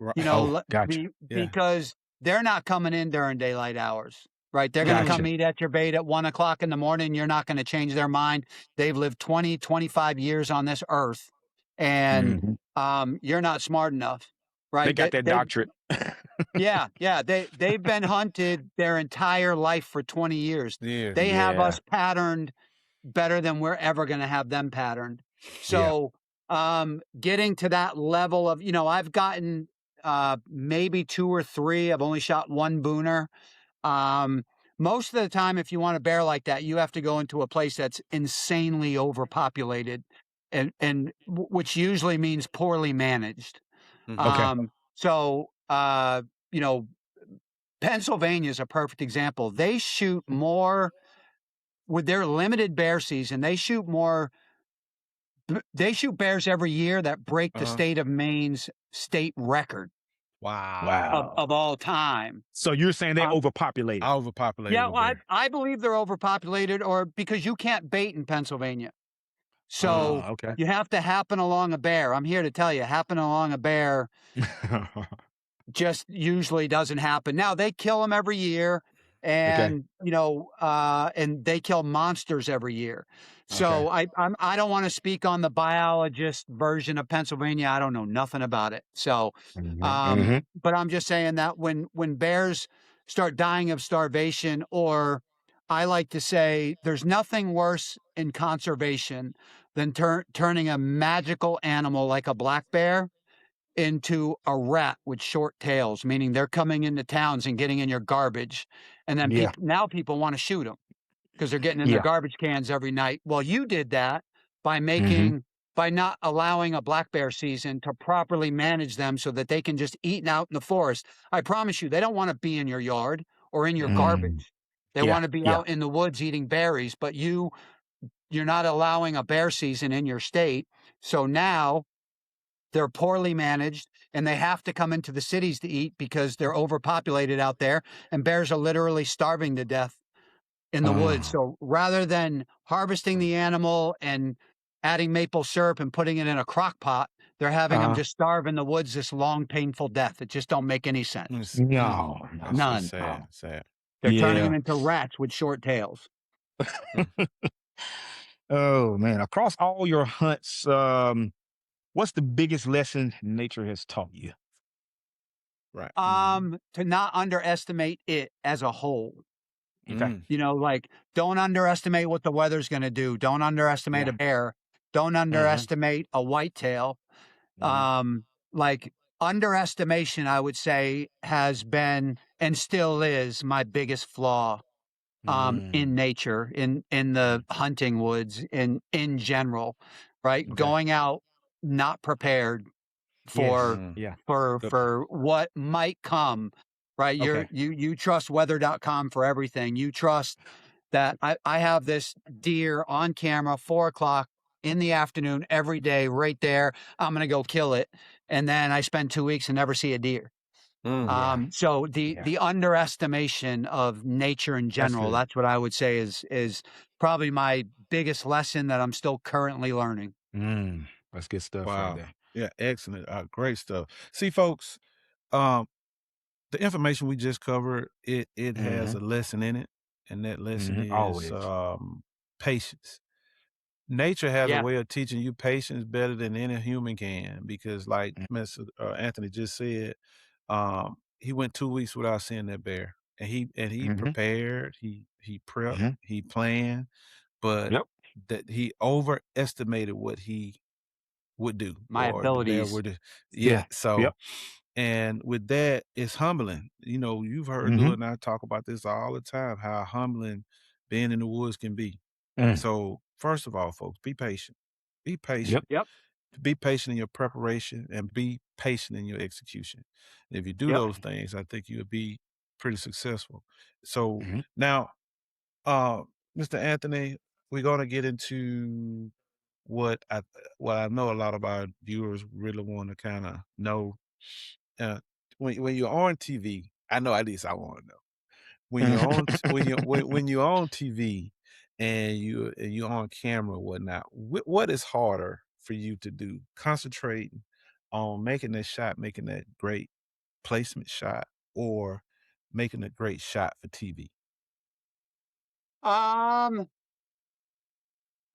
Right. You know, Oh, gotcha. because they're not coming in during daylight hours, right? They're going to come Gotcha. eat at your bait at 1 o'clock in the morning. You're not going to change their mind. They've lived 20, 25 years on this earth, and you're not smart enough, They right? got that doctorate. Yeah. They've been hunted their entire life for 20 years. Yeah. They have Yeah. us patterned better than we're ever going to have them patterned. Yeah. So, getting to that level of, you know, I've gotten maybe 2 or 3. I've only shot 1 booner. Most of the time, if you want a bear like that, you have to go into a place that's insanely overpopulated, and which usually means poorly managed. Okay. So, you know, Pennsylvania is a perfect example. They shoot more with their limited bear season. They shoot bears every year that break the state of Maine's state record Wow. of all time. So you're saying they're overpopulated? Overpopulated. Yeah, well, I believe they're overpopulated, or because you can't bait in Pennsylvania. So okay. you have to happen along a bear. I'm here to tell you, happen along a bear just usually doesn't happen. Now they kill them every year, and you know, and they kill monsters every year. So I don't want to speak on the biologist version of Pennsylvania. I don't know nothing about it. So, but I'm just saying that when bears start dying of starvation, or I like to say, there's nothing worse in conservation than turning a magical animal like a black bear into a rat with short tails, meaning they're coming into towns and getting in your garbage. And then people want to shoot them because they're getting in their garbage cans every night. Well, you did that by by not allowing a black bear season to properly manage them so that they can just eat out in the forest. I promise you, they don't want to be in your yard or in your garbage. They want to be out in the woods eating berries, but you're not allowing a bear season in your state. So now they're poorly managed, and they have to come into the cities to eat because they're overpopulated out there, and bears are literally starving to death in the woods. So rather than harvesting the animal and adding maple syrup and putting it in a crock pot, they're having them just starve in the woods this long, painful death. It just don't make any sense. No, None. Sad. They're turning them into rats with short tails. Oh man! Across all your hunts, what's the biggest lesson nature has taught you? Right. To not underestimate it as a whole. Okay. You know, like, don't underestimate what the weather's going to do. Don't underestimate a bear. Don't underestimate a whitetail. Like, underestimation, I would say, has been and still is my biggest flaw in nature, in the hunting woods, in general, right? Okay. Going out not prepared Yes. for Yeah. for what might come, right? Okay. You trust weather.com for everything. You trust that I have this deer on camera, 4 o'clock in the afternoon every day, right there. I'm gonna go kill it. And then I spend 2 weeks and never see a deer. Yeah. So Yeah. the underestimation of nature in That's general, good. that's what I would say is probably my biggest lesson that I'm still currently learning. That's good stuff right Wow. there. Yeah, excellent. Great stuff. See, folks, um, the information we just covered, it has Mhm. a lesson in it, and that lesson is Always. patience. Nature has a Yeah. way of teaching you patience better than any human can, because like Mm. Mr. Anthony just said, he went 2 weeks without seeing that bear, and he Mhm. prepared, he prepped, Mhm. he planned, but Yep. that he overestimated what he would do, My or the bear abilities. would do. Yeah, Yeah. so Yep. and with that, it's humbling. You know, you've heard Lou Mhm. and I talk about this all the time, how humbling being in the woods can be. Mm. So, first of all, folks, be patient. Be patient. Yep. Yep. Be patient in your preparation and be patient in your execution. If you do Yep. those things, I think you'll be pretty successful. So Mhm. now, uh, Mr. Anthony, we're gonna get into what I know a lot of our viewers really want to kind of know. Uh, when you're on TV, I know at least I want to know when you're on when you're on TV and you're on camera or whatnot. What is harder for you to do? Concentrating on making that shot, making that great placement shot, or making a great shot for TV? Um,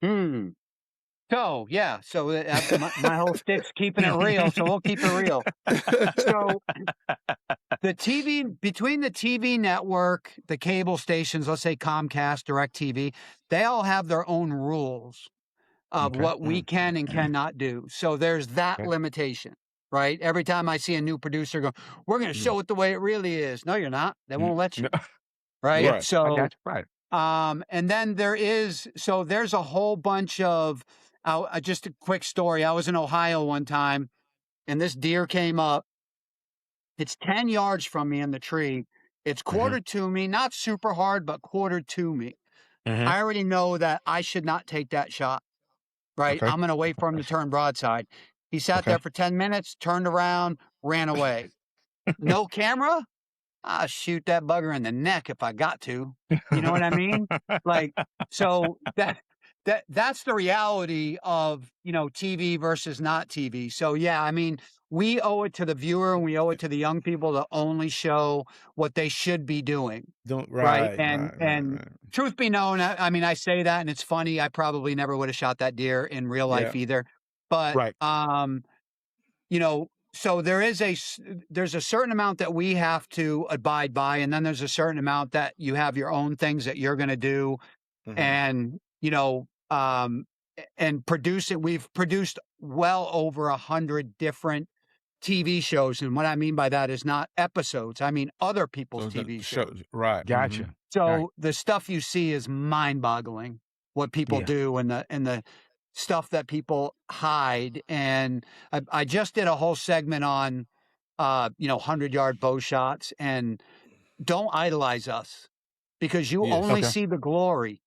hmm. So yeah, so my whole stick's keeping it real, so we'll keep it real. So the TV between the TV network, the cable stations, let's say Comcast, DirecTV, they all have their own rules of Okay. what we can and cannot do. So there's that Okay. limitation, right? Every time I see a new producer go, we're going to Mm. show it the way it really is. No, you're not. They won't let No. you, right? Yeah. Right. I So got you. Right. and then there's a whole bunch of just a quick story. I was in Ohio one time and this deer came up. It's 10 yards from me in the tree. It's Mhm. quartered to me, not super hard, but quartered to me. Mhm. I already know that I should not take that shot, right? Okay. I'm going to wait for him to turn broadside. He sat Okay. there for 10 minutes, turned around, ran away. No camera? I'll shoot that bugger in the neck if I got to. You know what I mean? Like, so that's the reality of, TV versus not TV. So yeah, I mean, we owe it to the viewer and we owe it to the young people to only show what they should be doing. Don't Right. right, And right, right, and right. truth be known, I mean, I say that and it's funny. I probably never would have shot that deer in real Yeah. life either. But Right. so there's a certain amount that we have to abide by, and then there's a certain amount that you have your own things that you're going to do, Mhm. and and produce it. We've produced well over 100 different TV shows, and what I mean by that is not episodes. I mean other people's So the TV show shows. right. Mhm. Gotcha. Right. So the stuff you see is mind-boggling. What people Yeah. do and the stuff that people hide. And I just did a whole segment on 100-yard bow shots, and don't idolize us because you Yes. only Okay. see the glory,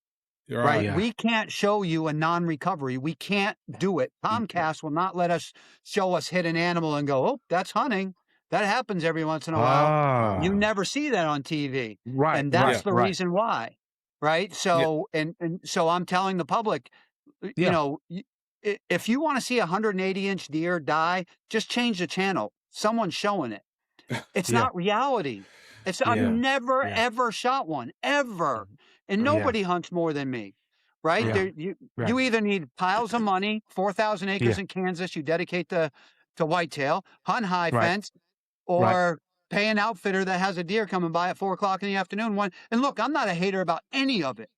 You're right? right. Yeah. We can't show you a non-recovery. We can't do it. Comcast will not let us show us hit an animal and go, oh, that's hunting. That happens every once in a while. You Ah. never see that on TV. Right. And that's Yeah. Right. the Right. reason why. Right. Yeah. So, and so I'm telling the public, Yeah. if you want to see a 180-inch deer die, just change the channel. Someone's showing it. It's Yeah. not reality. I've Yeah. never Yeah. ever shot one ever, and Yeah. nobody hunts more than me, right? Yeah. There, Right. you either need piles of money, 4,000 acres Yeah. in Kansas, you dedicate to whitetail, hunt high Right. fence, Right. or pay an outfitter that has a deer coming by at 4 o'clock in the afternoon. And look, I'm not a hater about any of it.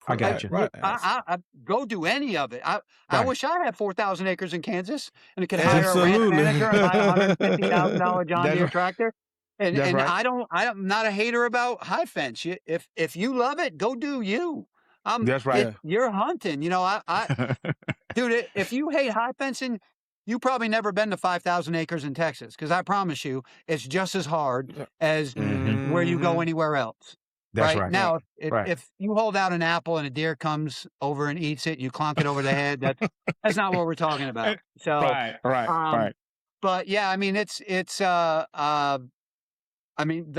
I got you. Right. I go do any of it. I Right. wish I had 4,000 acres in Kansas and could hire a ranch Absolutely. manager and buy a $150,000 John That's Deere right. tractor. That's And right. I'm not a hater about high fence. If you love it, go do you. That's right. You're hunting. You know, dude, if you hate high fencing, you probably never been to 5,000 acres in Texas, because I promise you, it's just as hard as where you go anywhere else. That's Right right. now, Right. if you hold out an apple and a deer comes over and eats it, and you clonk it over the head, that's not what we're talking about. So, Right. but yeah, I mean, I mean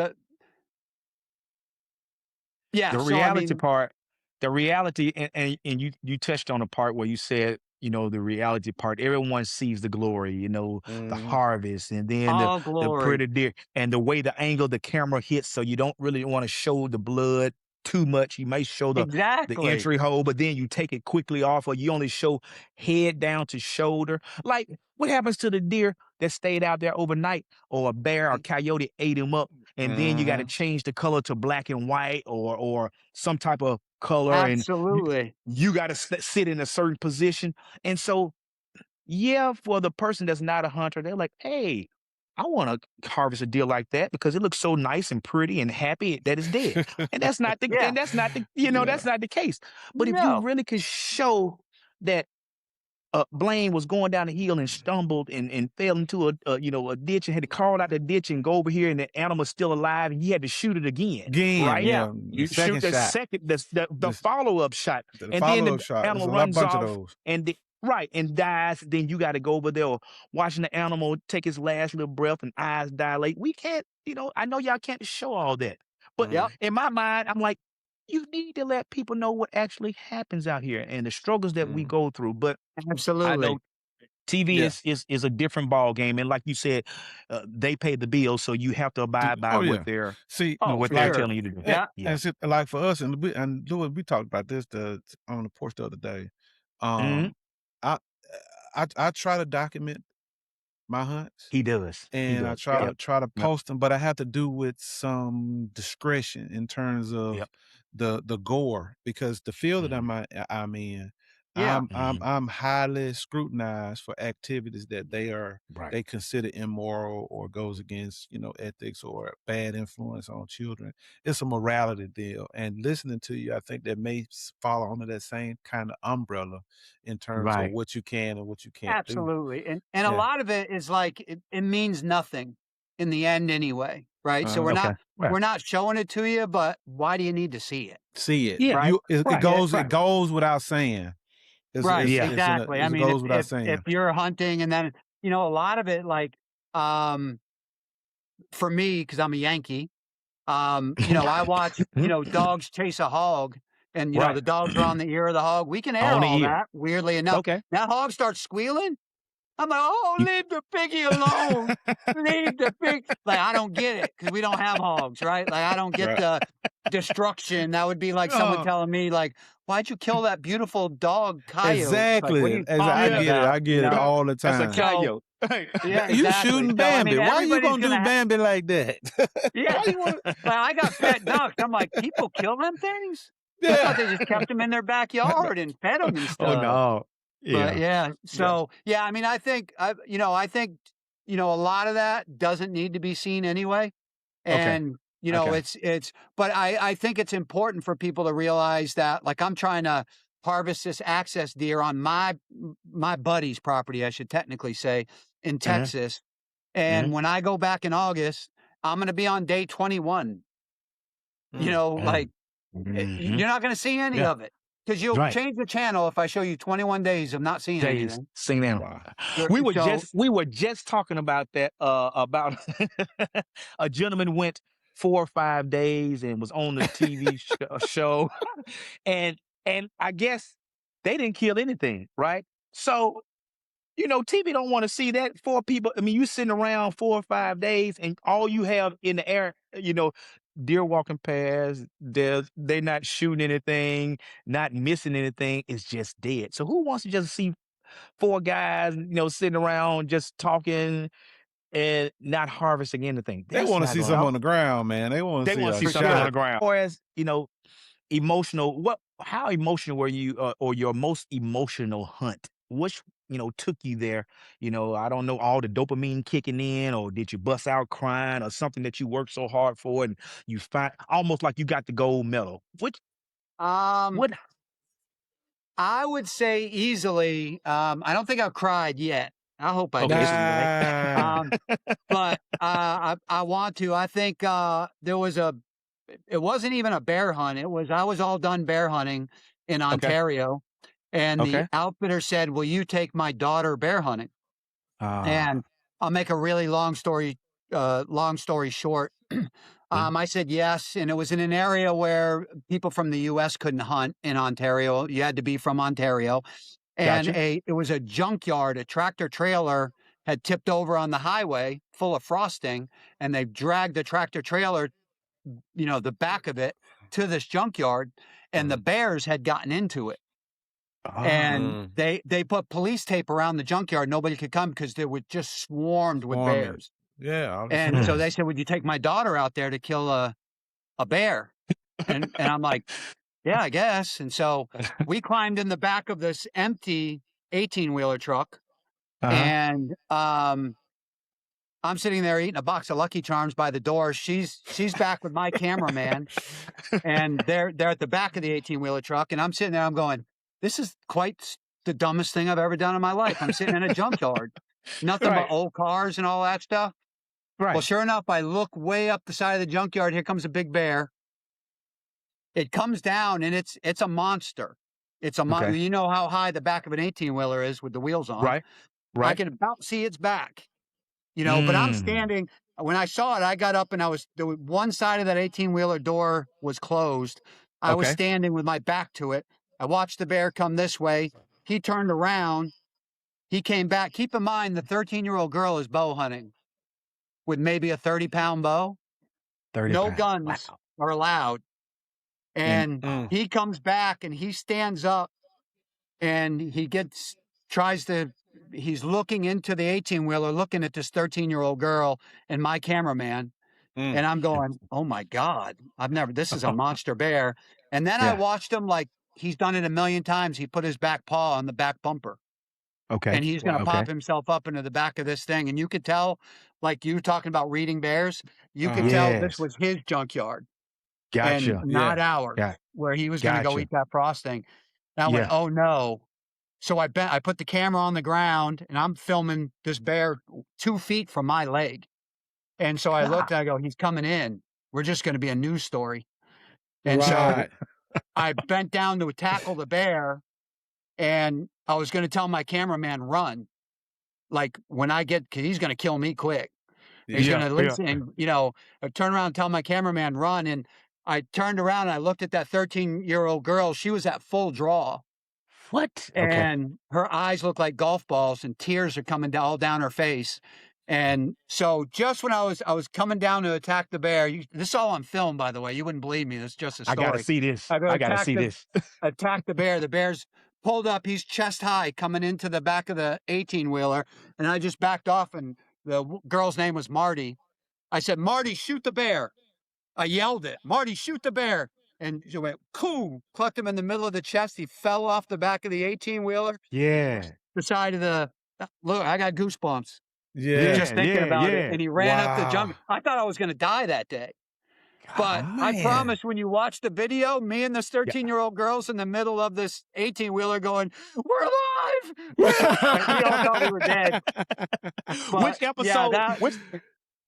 yeah. The So I reality mean, part, the reality, and you touched on a part where you said, the reality part. Everyone sees the glory, the harvest, and then all the glory. pretty deer, and the way the angle the camera hits. So you don't really want to show the blood too much. You may show the Exactly. entry hole, but then you take it quickly off, or you only show head down to shoulder. Like, what happens to the deer that stayed out there overnight, or a bear or coyote ate him up? And then you got to change the color to black and white, or some type of color, and Absolutely. you got to sit in a certain position. And so, yeah, for the person that's not a hunter, they're like, hey, I want to harvest a deer like that because it looks so nice and pretty and happy that it's dead. And that's not the Yeah. and that's not the that's not the case. But if you No. really could show that Blaine was going down the hill and stumbled and fell into a ditch, and had to crawl out the ditch and go over here, and the animal's still alive, and he had to shoot it again, right? Yeah. You shoot the shot. second, the follow-up shot, The and then follow-up the shot. There's animal a runs bunch of off those. and and dies. Then you got to go over there watching the animal take his last little breath and eyes dilate. We can't, I know y'all can't show all that, but Yep. in my mind, I'm like, you need to let people know what actually happens out here and the struggles that we go through. But I Absolutely. know TV is a different ball game, and like you said, they pay the bill, so you have to abide by what they're what they're telling you to do. Yeah. And like for us, and Louis, we talked about this on the porch the other day. I try to document my hunts. He does. And I try to post them, but I have to do with some discretion in terms of the gore, because the field that I'm in, I'm highly scrutinized for activities that they consider immoral or goes against, ethics or bad influence on children. It's a morality deal. And listening to you, I think that may fall under that same kind of umbrella in terms of what you can and what you can't do. Absolutely. And a lot of it is like, it means nothing in the end anyway. Right. So we're not showing it to you, but why do you need to see it? See it. Yeah. Right? It goes without saying. Exactly. I mean, goes without saying. if you're hunting, and then, a lot of it, like, for me, because I'm a Yankee, I watch, dogs chase a hog, and, the dogs are on the ear of the hog. We can air all that, weirdly enough. Okay. That hog starts squealing. I'm like, oh, leave the piggy alone. Leave the pig. Like, I don't get it, because we don't have hogs, right? Like, I don't get the destruction. That would be like someone telling me, like, why'd you kill that beautiful dog coyote? Exactly. Like, I get it all the time. That's a coyote. Yeah, You exactly. shooting So, I Bambi. mean, Why you gonna do everybody's Bambi like that? Yeah. I got pet ducks. I'm like, people kill them things? I thought they just kept them in their backyard and fed them and stuff. Oh, no. But so I mean, I think a lot of that doesn't need to be seen anyway, and it's. But I think it's important for people to realize that, like, I'm trying to harvest this access deer on my buddy's property, I should technically say, in Texas, and when I go back in August, I'm going to be on day 21. Like, you're not going to see any of it. Because you'll change the channel if I show you 21 days of not seeing anything. Wow. We were just talking about that. About a gentleman went 4 or 5 days and was on the TV show, and I guess they didn't kill anything, right? So, TV don't want to see that for people. I mean, you sitting around 4 or 5 days, and all you have in the air, deer walking past, they're not shooting anything, not missing anything. It's just dead. So who wants to just see 4 guys, sitting around just talking and not harvesting anything? They want to see something on the ground, man. They want to see something on the ground. Or as, emotional, how emotional were you, or your most emotional hunt? Which, took you there? I don't know, all the dopamine kicking in, or did you bust out crying, or something that you worked so hard for, and you find almost like you got the gold medal? Um, What? I would say easily, I don't think I've cried yet. I hope I do Okay. someday. Nah. Um, but, I want to. I think, there was it wasn't even a bear hunt. I was all done bear hunting in Okay. Ontario, and the Okay. outfitter said, "Will you take my daughter bear hunting?" And Ah. I'll make a really long story short. Mm. I said yes, and it was in an area where people from the US couldn't hunt in Ontario. You had to be from Ontario. And Gotcha. it was a junkyard, a tractor trailer had tipped over on the highway full of frosting, and they dragged the tractor trailer, the back of it to this junkyard, and the Mhm. bears had gotten into it. Ah. And Mm. they put police tape around the junkyard. Nobody could come because they were just swarmed with Swarming. bears. Yeah, I And understand. so Mm. they said, "Would you take my daughter out there to kill a bear?" And I'm like, "Yeah, I guess." And so we climbed in the back of this empty 18-wheeler truck, Uh-huh. and I'm sitting there eating a box of Lucky Charms by the door. She's back with my cameraman, and they're at the back of the 18-wheeler truck, and I'm sitting there. I'm going, "This is the dumbest thing I've ever done in my life." I'm sitting in a junkyard, nothing but Right. old cars and all that stuff. Well, Right. sure enough, I look way up the side of the junkyard. Here comes a big bear. It comes down, and it's a monster. Okay. You know how high the back of an 18-wheeler is with the wheels on. Right. I Right. can about see its back, but I'm Mm. standing. When I saw it, I got up, and one side of that 18-wheeler door was closed. I was Okay. standing with my back to it. I watched the bear come this way. He turned around. He came back. Keep in mind, the 13-year-old girl is bow hunting with maybe a 30-pound bow. 30 No pounds. guns Wow. are allowed. And And Mm. he comes back, and he stands up, and tries to, he's looking into the 18-wheeler, looking at this 13-year-old girl and my cameraman. Mm. And I'm going, "Oh my God, this is a monster bear." And then I yeah. watched him like he's done it a million times. He put his back paw on the back bumper, Okay. and he's going to Wow. pop Okay. himself up into the back of this thing. And you could tell, like you were talking about reading bears, you could Uh-huh. tell this Yes. was his junkyard and Gotcha. not Yeah. ours, Got where he was gonna go gotcha. eat that frosting. And I went, Yeah. "Oh, no." So I put the camera on the ground, and I'm filming this bear 2 feet from my leg. And so I looked, Ah. and I go, "He's coming in. We're just gonna be a news story." And so Right. I bent down to tackle the bear, and I was gonna tell my cameraman, "Run." Like, when I get 'cause he's gonna kill me quick. He's Yeah. Yeah. gonna Yeah. listen and, I turn around and tell my cameraman, "Run," and I turned around and I looked at that 13-year-old girl. She was at full draw, What? Okay. and her eyes look like golf balls, and tears are coming all down her face. And so just when I was coming down to attack the bear, this is all on film, by the way. You wouldn't believe me. This is just a I gotta story. see this. I go I gotta see this. attack the bear. The bear's pulled up. He's chest high coming into the back of the 18-wheeler, and I just backed off. And girl's name was Marty. I said, "Marty, shoot the bear." I yelled it, "Marty, shoot the bear." And she went, "Cool," clucked him in the middle of the chest. He fell off the back of the 18-wheeler, Yeah. the side of look, I got goosebumps Yeah. just Yeah. thinking Yeah. about it. Yeah. And he ran up the Wow. jungle. I thought I was going to die that day. But I Man. promise when you watch the video, me and this Yeah. 13-year-old girl's in the middle of this 18-wheeler going, "We're alive. We're alive." We all thought we were dead. But Which yeah, episode?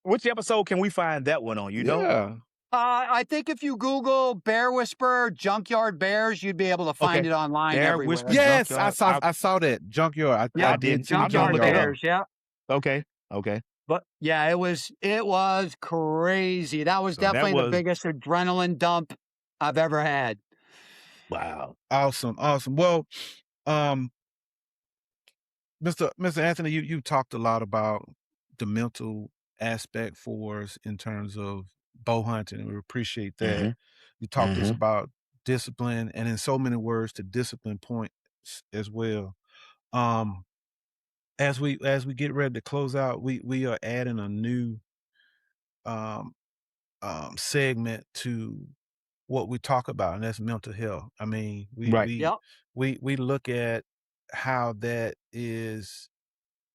Which episode can we find that one on? Yeah. I think if you Google Bear Whisperer Junkyard Bears, you'd be able to find Okay. it online Bear everywhere. Whisper Yes, I Junkyard. saw I saw that. Junkyard. I Yep, did Didn't. see I'm gonna Junkyard look that Junkyard. up. Bears, yeah. Okay. Okay. But yeah, it was crazy. That was So that definitely the was biggest adrenaline dump I've ever had. wow. Awesome. Awesome. Well, um, Mr. Anthony, you talked a lot about the mental aspect for us in terms of bow hunting, and we appreciate that. Mhm. You talked to us Mhm. about discipline, and in so many words, to discipline points as well. Um, as we get ready to close out, we are adding a new um segment to what we talk about, and that's mental health. I mean, Right. Yep. we look at how that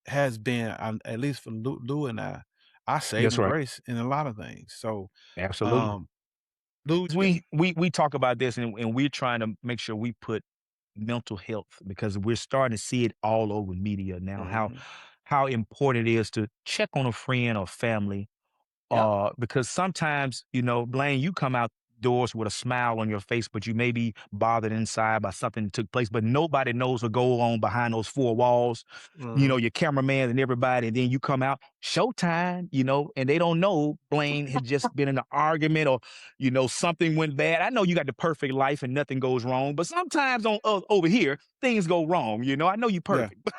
has been, at least for Lou and I, our That's saving right. grace in a lot of things. So, Absolutely. um, Lou, We talk about this, and we're trying to make sure we put mental health, because we're starting to see it all over media now, mhm, how important it is to check on a friend or family. Yep. Because sometimes, Blaine, you come outdoors with a smile on your face, but you may be bothered inside by something that took place, but nobody knows what go on behind those four walls. mhm, Your cameraman and everybody, and then you come out, showtime, and they don't know Blaine had just been in an argument, or, something went bad. I know you got the perfect life and nothing goes wrong, but sometimes over here, things go wrong. I know you yeah, perfect.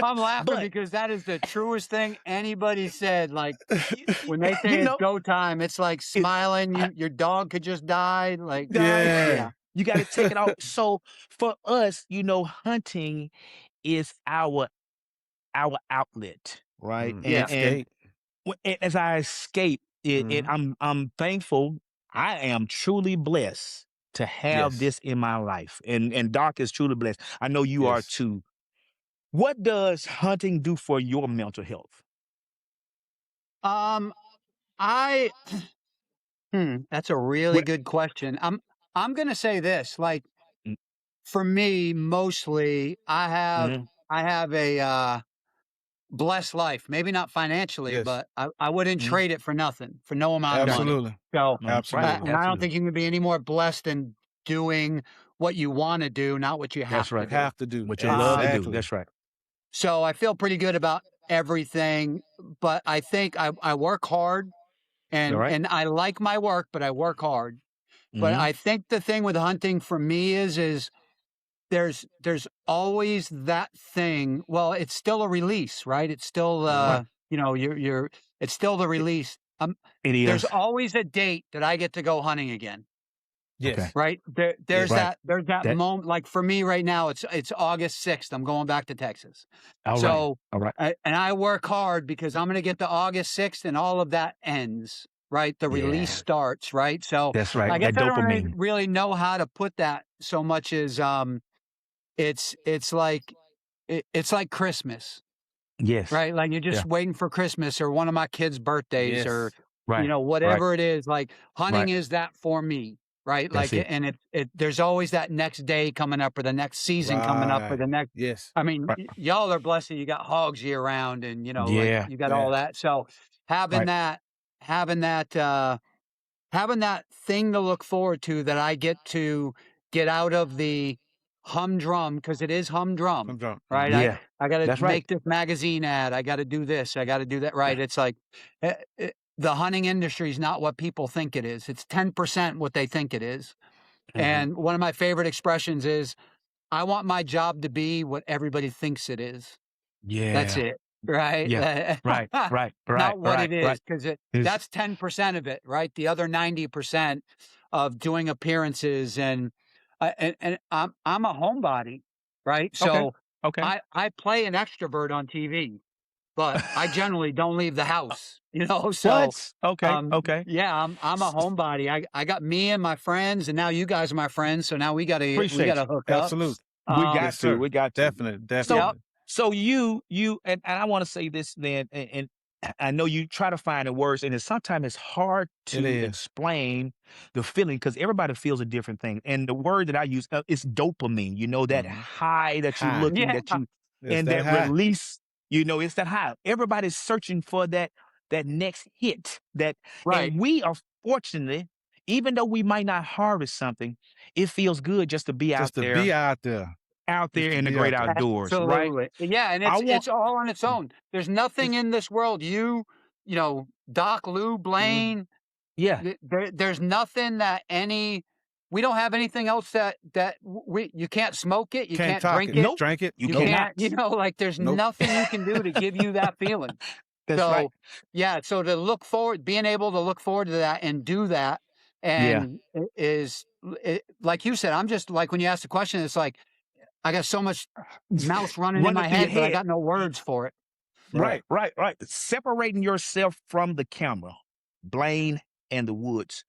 I'm laughing But because that is the truest thing anybody said. Like you, when they say it's know, go time, it's like it, smiling. Your dog could just die. Like, die. yeah, yeah, You got to take it off. So for us, hunting is our outlet, right? yeah. And escape, as I escape it, mhm, I'm thankful. I am truly blessed to have yes, this in my life, and Doc is truly blessed. I know you are yes. too. What does hunting do for your mental health? Um, I that's a really What? good question. I'm gonna say this. Like Mm, for me, mostly, mhm, I have a blessed life. Maybe not financially, Yes, but I wouldn't mhm. trade it for nothing, for no amount of Gotcha. money. absolutely, So, Right. absolutely. and I don't Absolutely. think you can be any more blessed than doing what you want to do, not what you That's have to right. do. Have to do What you love to do. exactly. That's right. So I feel pretty good about everything, but I think I work hard All right. and I like my work, but I work hard. But Mm-hmm. I think the thing with hunting for me is there's always that thing. Well, it's still a release, right? It's still Mhm. Right. you're it's still the It, release. it There's is. always a date that I get to go hunting again. Yes, Okay. Right? yes. Right. There's that That. moment. Like for me right now, it's August 6th. I'm going back to Texas. All right. So All right. and I work hard because I'm going to get to August 6th and all of that ends. Right? The release Yeah. starts. Right? So That's right. I guess That I don't dopamine. really know how to put that so much as it's like it's like Christmas, Yes. right? Like you're Yeah. just waiting for Christmas or one of my kids' birthdays or Yes. Right. Right. whatever it is. Like hunting Right. is that for me, right? That's Like it. and it there's always that next day coming up or the next season coming up or Right. the next. Yes. I mean, Right. y'all are blessed that you got hogs year round and like Yeah. you got all Yeah. that. So having Right. that having that having that thing to look forward to that I get to get out of the humdrum because it is humdrum, Come jump. right? Mhm. Yeah. I got to That's right. make this magazine ad. I got to do this. I got to do that. Right? It's like the hunting industry is not what people think it is. It's 10% what they think it is. Hmm. And one of my favorite expressions is, "I want my job to be what everybody thinks it is." That's Yeah. it, right? Yeah. Right. Right. Right. Not what Right. it is, Right. because Is that's 10% of it, right? The other 90% of doing appearances and I'm a homebody, right? okay. So Okay. I play an extrovert on TV, but I generally don't leave the house, So What? Okay. Okay. yeah, I'm a S- homebody. I got me and my friends, and now you guys are my friends, so now we Appreciate gotta you. hook up. Absolutely. We Um, Yes, got to. sir. We got to. Definitely. So, yep, Definitely. so you, and I want to say this, then, and I know you try to find the words, and sometimes it's hard It to is. explain the feeling because everybody feels a different thing. And the word that I use is dopamine. That Mhm. high that you High. looking, yeah, that you, It's and that that high. release. It's that high. Everybody's searching for that next hit. right. And we are fortunate, even though we might not harvest something, it feels good just to be Just to be out there. out Just there to in the be great out there. outdoors, right? Absolutely. Yeah, and I want. it's all on its own. There's nothing It's in this world Doc, Lou, mhm. Blaine, Yeah. there's nothing that we don't have anything else that you can't smoke it, you Can't can't talk drink it. it, Nope. Drink it. You you Nope. can't, cannot. like there's Nope. nothing you can do to give you that feeling. That's right. So, yeah, so to look forward being able to look forward to that and do that Yeah. and like you said, I'm just like when you asked the question, it's like I got so much mouth running in Running my through your head, but I head. got no words for it. Right. Right, right, right. Separating yourself from the camera, Blaine and the woods.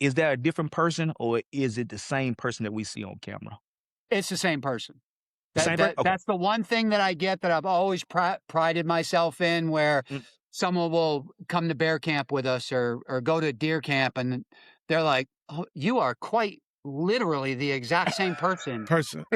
is there a different person or is it the same person that we see on camera? It's the same person. Okay. That's the one thing that I get that I've always prided myself in, where someone will come to bear camp with us or go to deer camp, and they're like, "Oh, you are quite literally the exact same person."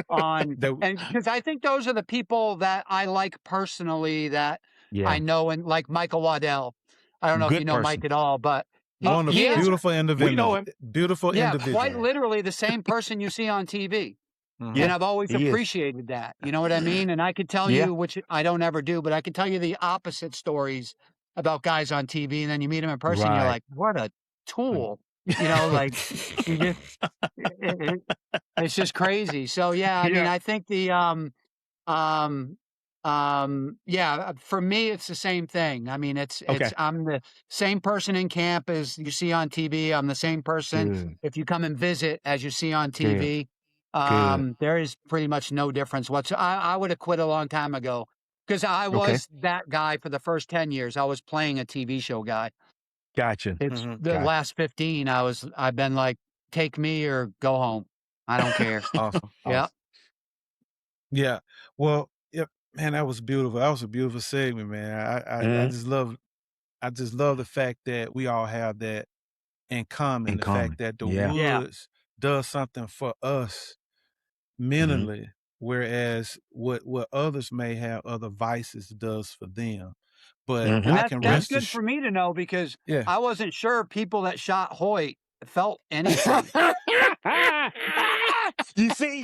And because I think those are the people that I like personally, that I know, and like Michael Waddell. I don't know if you know Mike at all, but wonderful, beautiful individual. We know him. Beautiful individual. Quite literally the same person you see on TV. And I've always appreciated that. You know what I mean? And I could tell you, which I don't ever do, but I could tell you the opposite stories about guys on TV. And then you meet them in person, you're like, what a tool. You know, like, you just, it's just crazy. So, yeah, I mean, I think for me, it's the same thing. I mean, I'm the same person in camp as you see on TV. I'm the same person if you come and visit as you see on TV. There is pretty much no difference whatsoever. I would have quit a long time ago because I was that guy for the first 10 years. I was playing a TV show guy. Gotcha. It's the last 15. I've been like, take me or go home. I don't care. Awesome. Yeah. Yeah. Well, yep, man, that was beautiful. That was a beautiful segment, man. I just love the fact that we all have that in common. Fact that the woods does something for us mentally, whereas what others may have, other vices, does for them. But I can that's good for me to know, because I wasn't sure people that shot Hoyt felt anything. You see,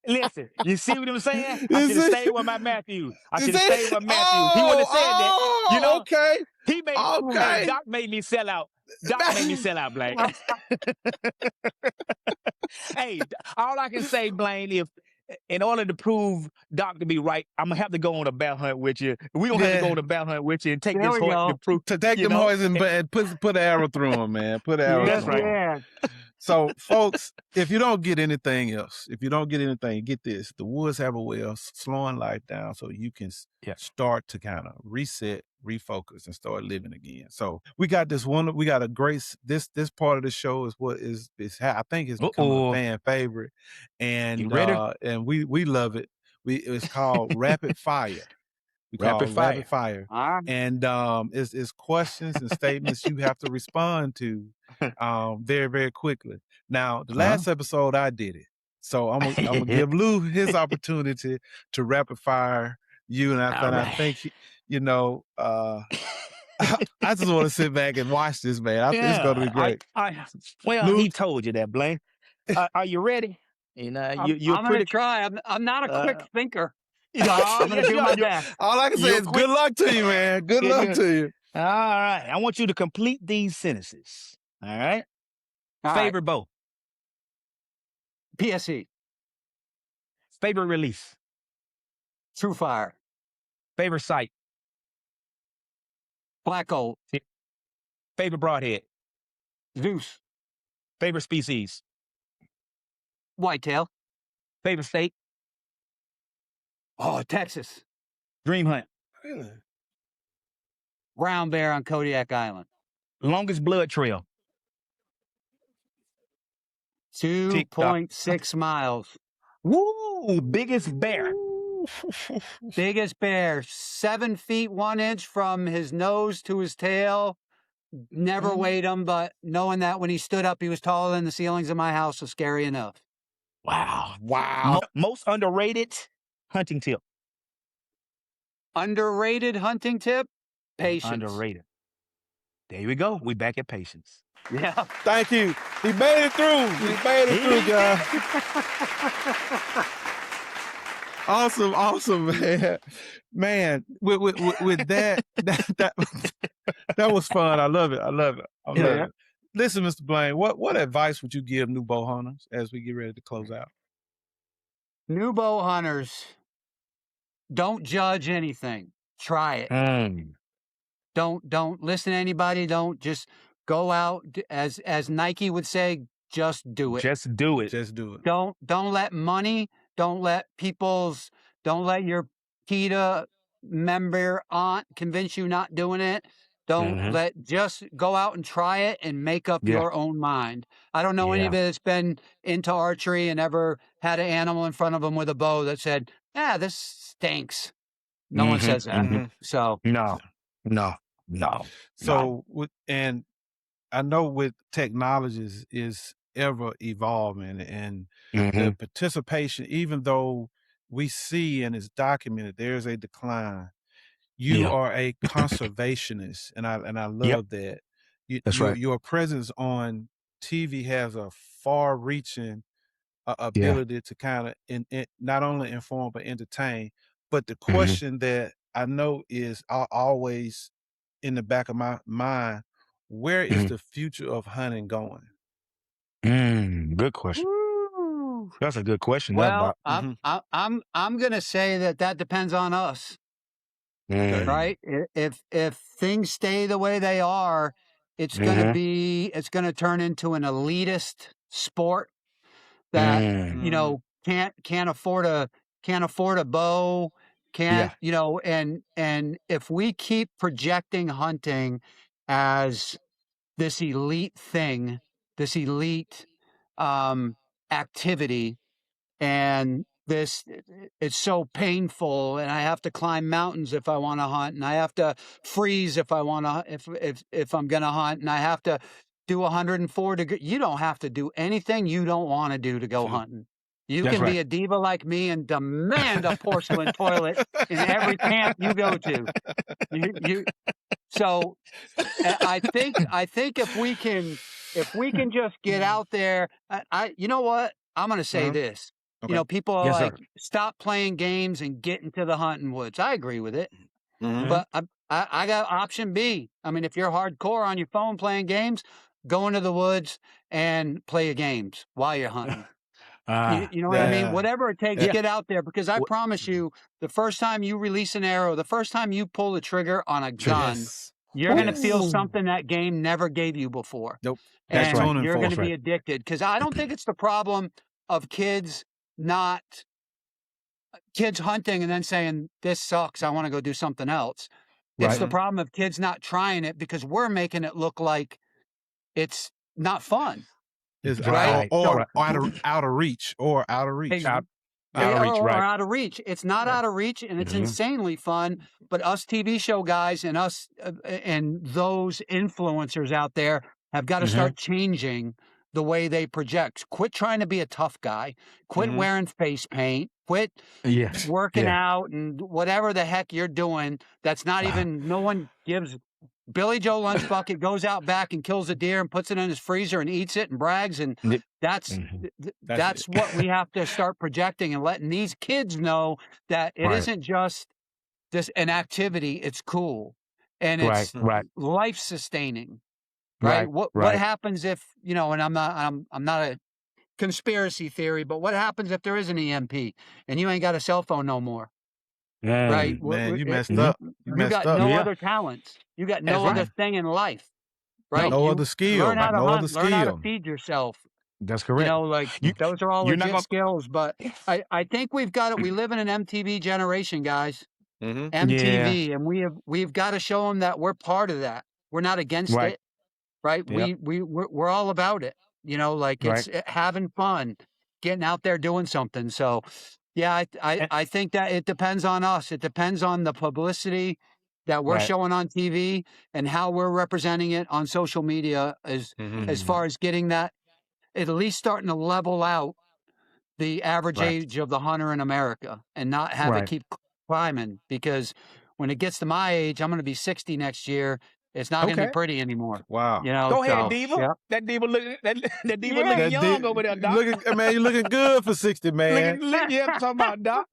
listen, you see what I'm saying? I should have stayed with my Matthew. I should have stayed with Matthew. He wouldn't have said that. You know? He made Doc made me sell out. Doc made me sell out, Blaine. Hey, all I can say, Blaine, if in order to prove Doc to be right, I'm gonna have to go on a bear hunt with you. We're gonna have to go on a bear hunt with you and take this horse to prove to take them horses and put an arrow through them, man. Put an arrow through them. Yeah. So, folks, if you don't get anything else, get this. The woods have a way of slowing life down so you can start to kind of reset, refocus, and start living again. So we got this one. We got a great. This part of the show is what is I think it's become a fan favorite, and we love it. It's called Rapid Fire. We call it Rapid Fire. And it's questions and statements you have to respond to very, very quickly. Now, the last episode I did it. So I'm gonna give Lou his opportunity to rapid fire you, and I think you know I just want to sit back and watch this, man. I think it's gonna be great. Lou, he told you that, Blaine. Are you ready? And I'm gonna try. I'm not a quick thinker. I'm gonna do my best. All I can say is good luck to you, man. Good luck to you. All right. I want you to complete these sentences. All right. Favorite bow. PSE. Favorite release. True Fire. Favorite site. Black Gold. Favorite broadhead. Zeus. Favorite species. Whitetail. Favorite state. Oh, Texas. Dream hunt. Really? Brown bear on Kodiak Island. Longest blood trail. 2.6 miles. Woo! Biggest bear. Biggest bear. 7 feet 1 inch from his nose to his tail. Never weighed him, but knowing that when he stood up, he was taller than the ceilings of my house was scary enough. Wow. Wow. Most underrated hunting tip. Underrated hunting tip? Patience. Underrated. There we go. We back at patience. Yeah. Thank you. He made it through. He made it through, guys. Awesome, man. Man, with that was fun. I love it. Listen, Mr. Blaine, what advice would you give new bow hunters as we get ready to close out? New bow hunters, don't judge anything. Try it. Don't listen to anybody. Don't just go out, as Nike would say, just do it. Just do it. Just do it. Don't let money, don't let your PETA member aunt convince you not doing it. Just go out and try it and make up Yeah. your own mind. I don't know anybody that's been into archery and ever had an animal in front of them with a bow that said, "Yeah, this stinks." No one says that. So No. So and I know with technologies is ever evolving and the participation, even though we see and it's documented, there's a decline. You are a conservationist, and I Yep. love that. That's right. Your presence on TV has a far-reaching Yeah. ability to kind of not only inform but entertain. But the question that I know is always in the back of my mind: where is the future of hunting going? Good question. woo. That's a good question, Well, Doc. I'm gonna say that depends on us, right? If things stay the way they are, it's gonna turn into an elitist sport that can't afford a bow, Yeah. and if we keep projecting hunting as this elite thing, this elite activity, and it's so painful, and I have to climb mountains if I want to hunt, and I have to freeze if I want to if I'm going to hunt, and I have to do 104 degree. You don't have to do anything you don't want to do to go hunting. You That's can right. be a diva like me and demand a porcelain toilet in every camp you go to. So I think if we can just get out there, you know what? I'm going to say this. Okay. People are Yes, like, sir. stop playing games and get into the hunting woods. I agree with it, but I got option B. I mean, if you're hardcore on your phone playing games, go into the woods and play your games while you're hunting. You know what I mean? Whatever it takes, get out there, because I promise you, the first time you release an arrow, the first time you pull the trigger on a gun, you're going to feel something that game never gave you before. Nope. And you're going to be addicted, because I don't think it's the problem of kids hunting and then saying, this sucks, I want to go do something else. It's the problem of kids not trying it because we're making it look like it's not fun. Is right? Or out of reach. Or out of reach. Out of reach, right? Or out of reach. It's not out of reach, and it's insanely fun. But us TV show guys and us and those influencers out there have got to start changing the way they project. Quit trying to be a tough guy. Quit wearing face paint. Quit working out and whatever the heck you're doing. That's not even. No one gives. Billy Joe Lunchbucket goes out back and kills a deer and puts it in his freezer and eats it and brags, and that's what we have to start projecting and letting these kids know that it isn't just an activity. It's cool and it's life sustaining. Right? What happens if and I'm not a conspiracy theory, but what happens if there is an EMP and you ain't got a cell phone no more? Right, man, you messed up. You got no other talents. You got no other thing in life, right? No other skill. Learn how to hunt. Learn how to feed yourself. That's correct. Those are all legit skills. But I think we've got it. We live in an MTV generation, guys. MTV, and we've got to show them that we're part of that. We're not against it, right? We're all about it. It's having fun, getting out there doing something. So. Yeah, I think that it depends on us. It depends on the publicity that we're showing on TV and how we're representing it on social media as far as getting that, at least starting to level out the average age of the hunter in America and not have it keep climbing. Because when it gets to my age, I'm going to be 60 next year. It's not going to be pretty anymore. Wow. Go ahead, Diva. Yeah. That Diva looking young over there, Doc. Man, you're looking good for 60, man. I'm talking about, Doc.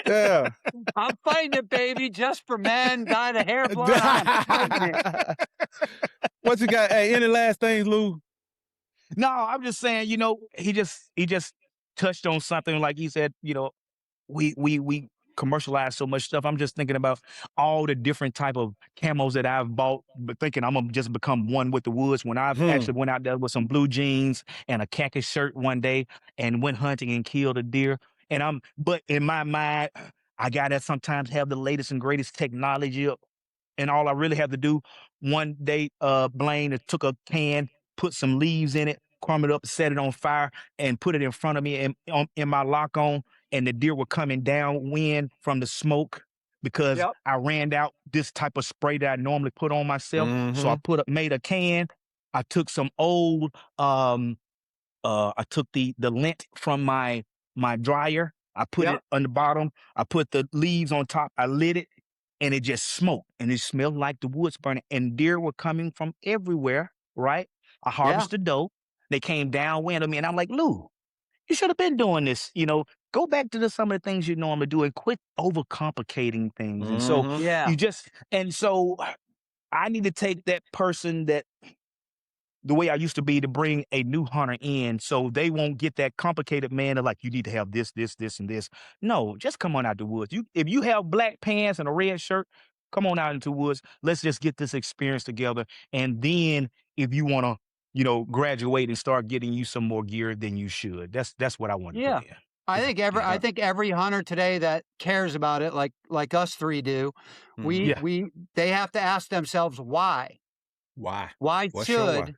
Yeah. I'm fighting it, baby, just for men. Dye the hair blonde. I'm fighting it. What you got? Hey, any last things, Lou? No, I'm just saying, he just touched on something, like he said, we commercialize so much stuff. I'm just thinking about all the different type of camos that I've bought, but thinking I'm gonna just become one with the woods, when I've actually went out there with some blue jeans and a khaki shirt one day and went hunting and killed a deer. But in my mind, I gotta sometimes have the latest and greatest technology and all I really had to do one day, Blaine took a can, put some leaves in it, crumb it up, set it on fire, and put it in front of me in my lock on, and the deer were coming downwind from the smoke because Yep. I ran out this type of spray that I normally put on myself. So I made a can. I took some old I took the lint from my dryer. I put Yep. it on the bottom. I put the leaves on top. I lit it, and it just smoked, and it smelled like the woods burning. And deer were coming from everywhere. Right? I Yeah. harvested doe. They came downwind of me, and I'm like, Lou, you should have been doing this. You know, go back to some of the things you normally do and quit overcomplicating things. And so Yeah. so I need to take that person that the way I used to be to bring a new hunter in so they won't get that complicated man of like, you need to have this, this, this, and this. No, just come on out the woods. If you have black pants and a red shirt, come on out into the woods. Let's just get this experience together. And then if you want to, you know, graduate and start getting you some more gear, then you should. That's what I want to Yeah. put in. I think every hunter today that cares about it, like us three do, they have to ask themselves why. Why? Why What's your why? should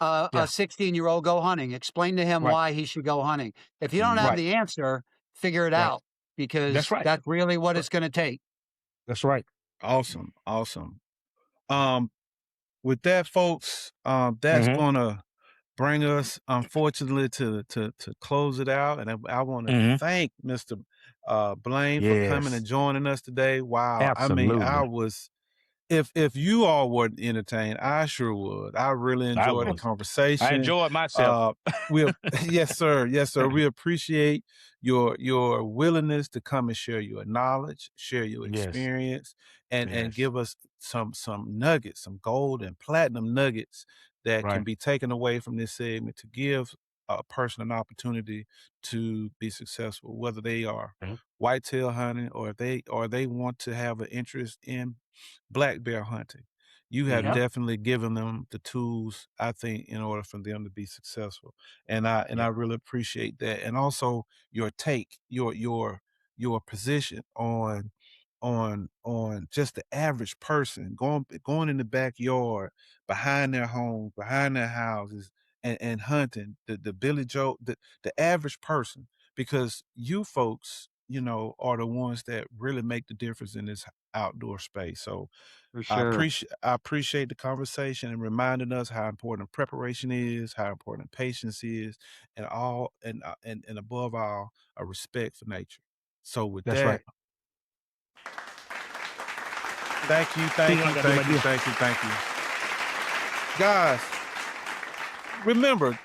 a 16-year-old go hunting? Explain to him why he should go hunting. If you don't have the answer, figure it out, because that's really what it's going to take. That's right. Awesome. With that, folks, that's gonna bring us, unfortunately, to close it out. And I want to thank Mr. Blaine for coming and joining us today. Wow. Absolutely. I mean, I was, if you all weren't entertained, I sure would. I really enjoyed the conversation. I enjoyed myself. Yes, sir. Yes, sir. We appreciate your willingness to come and share your knowledge, share your experience, and give us some nuggets, some gold and platinum nuggets that can be taken away from this segment to give a person an opportunity to be successful, whether they are whitetail hunting or they want to have an interest in black bear hunting. You have definitely given them the tools, I think, in order for them to be successful. And I really appreciate that. And also your take, your position on just the average person going in the backyard, behind their homes, behind their houses, and hunting the Billy Joe, the average person, because you folks, you know, are the ones that really make the difference in this outdoor space. So For sure. I appreciate the conversation and reminding us how important preparation is, how important patience is, and above all, a respect for nature. So with that, thank you. Guys, remember,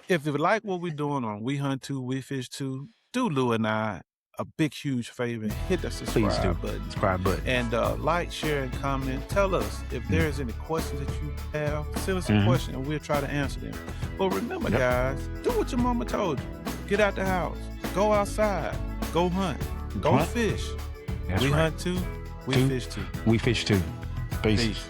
if you like what we're doing on We Hunt Too, We Fish Too, do Lou and I a big, huge favor and hit the subscribe button. And like, share, and comment. Tell us if there's any questions that you have. Send us a question and we'll try to answer them. But remember, guys, do what your mama told you. Get out the house. Go outside. Go hunt. Go fish. We hunt too. We fish too. We fish too. Peace. Peace.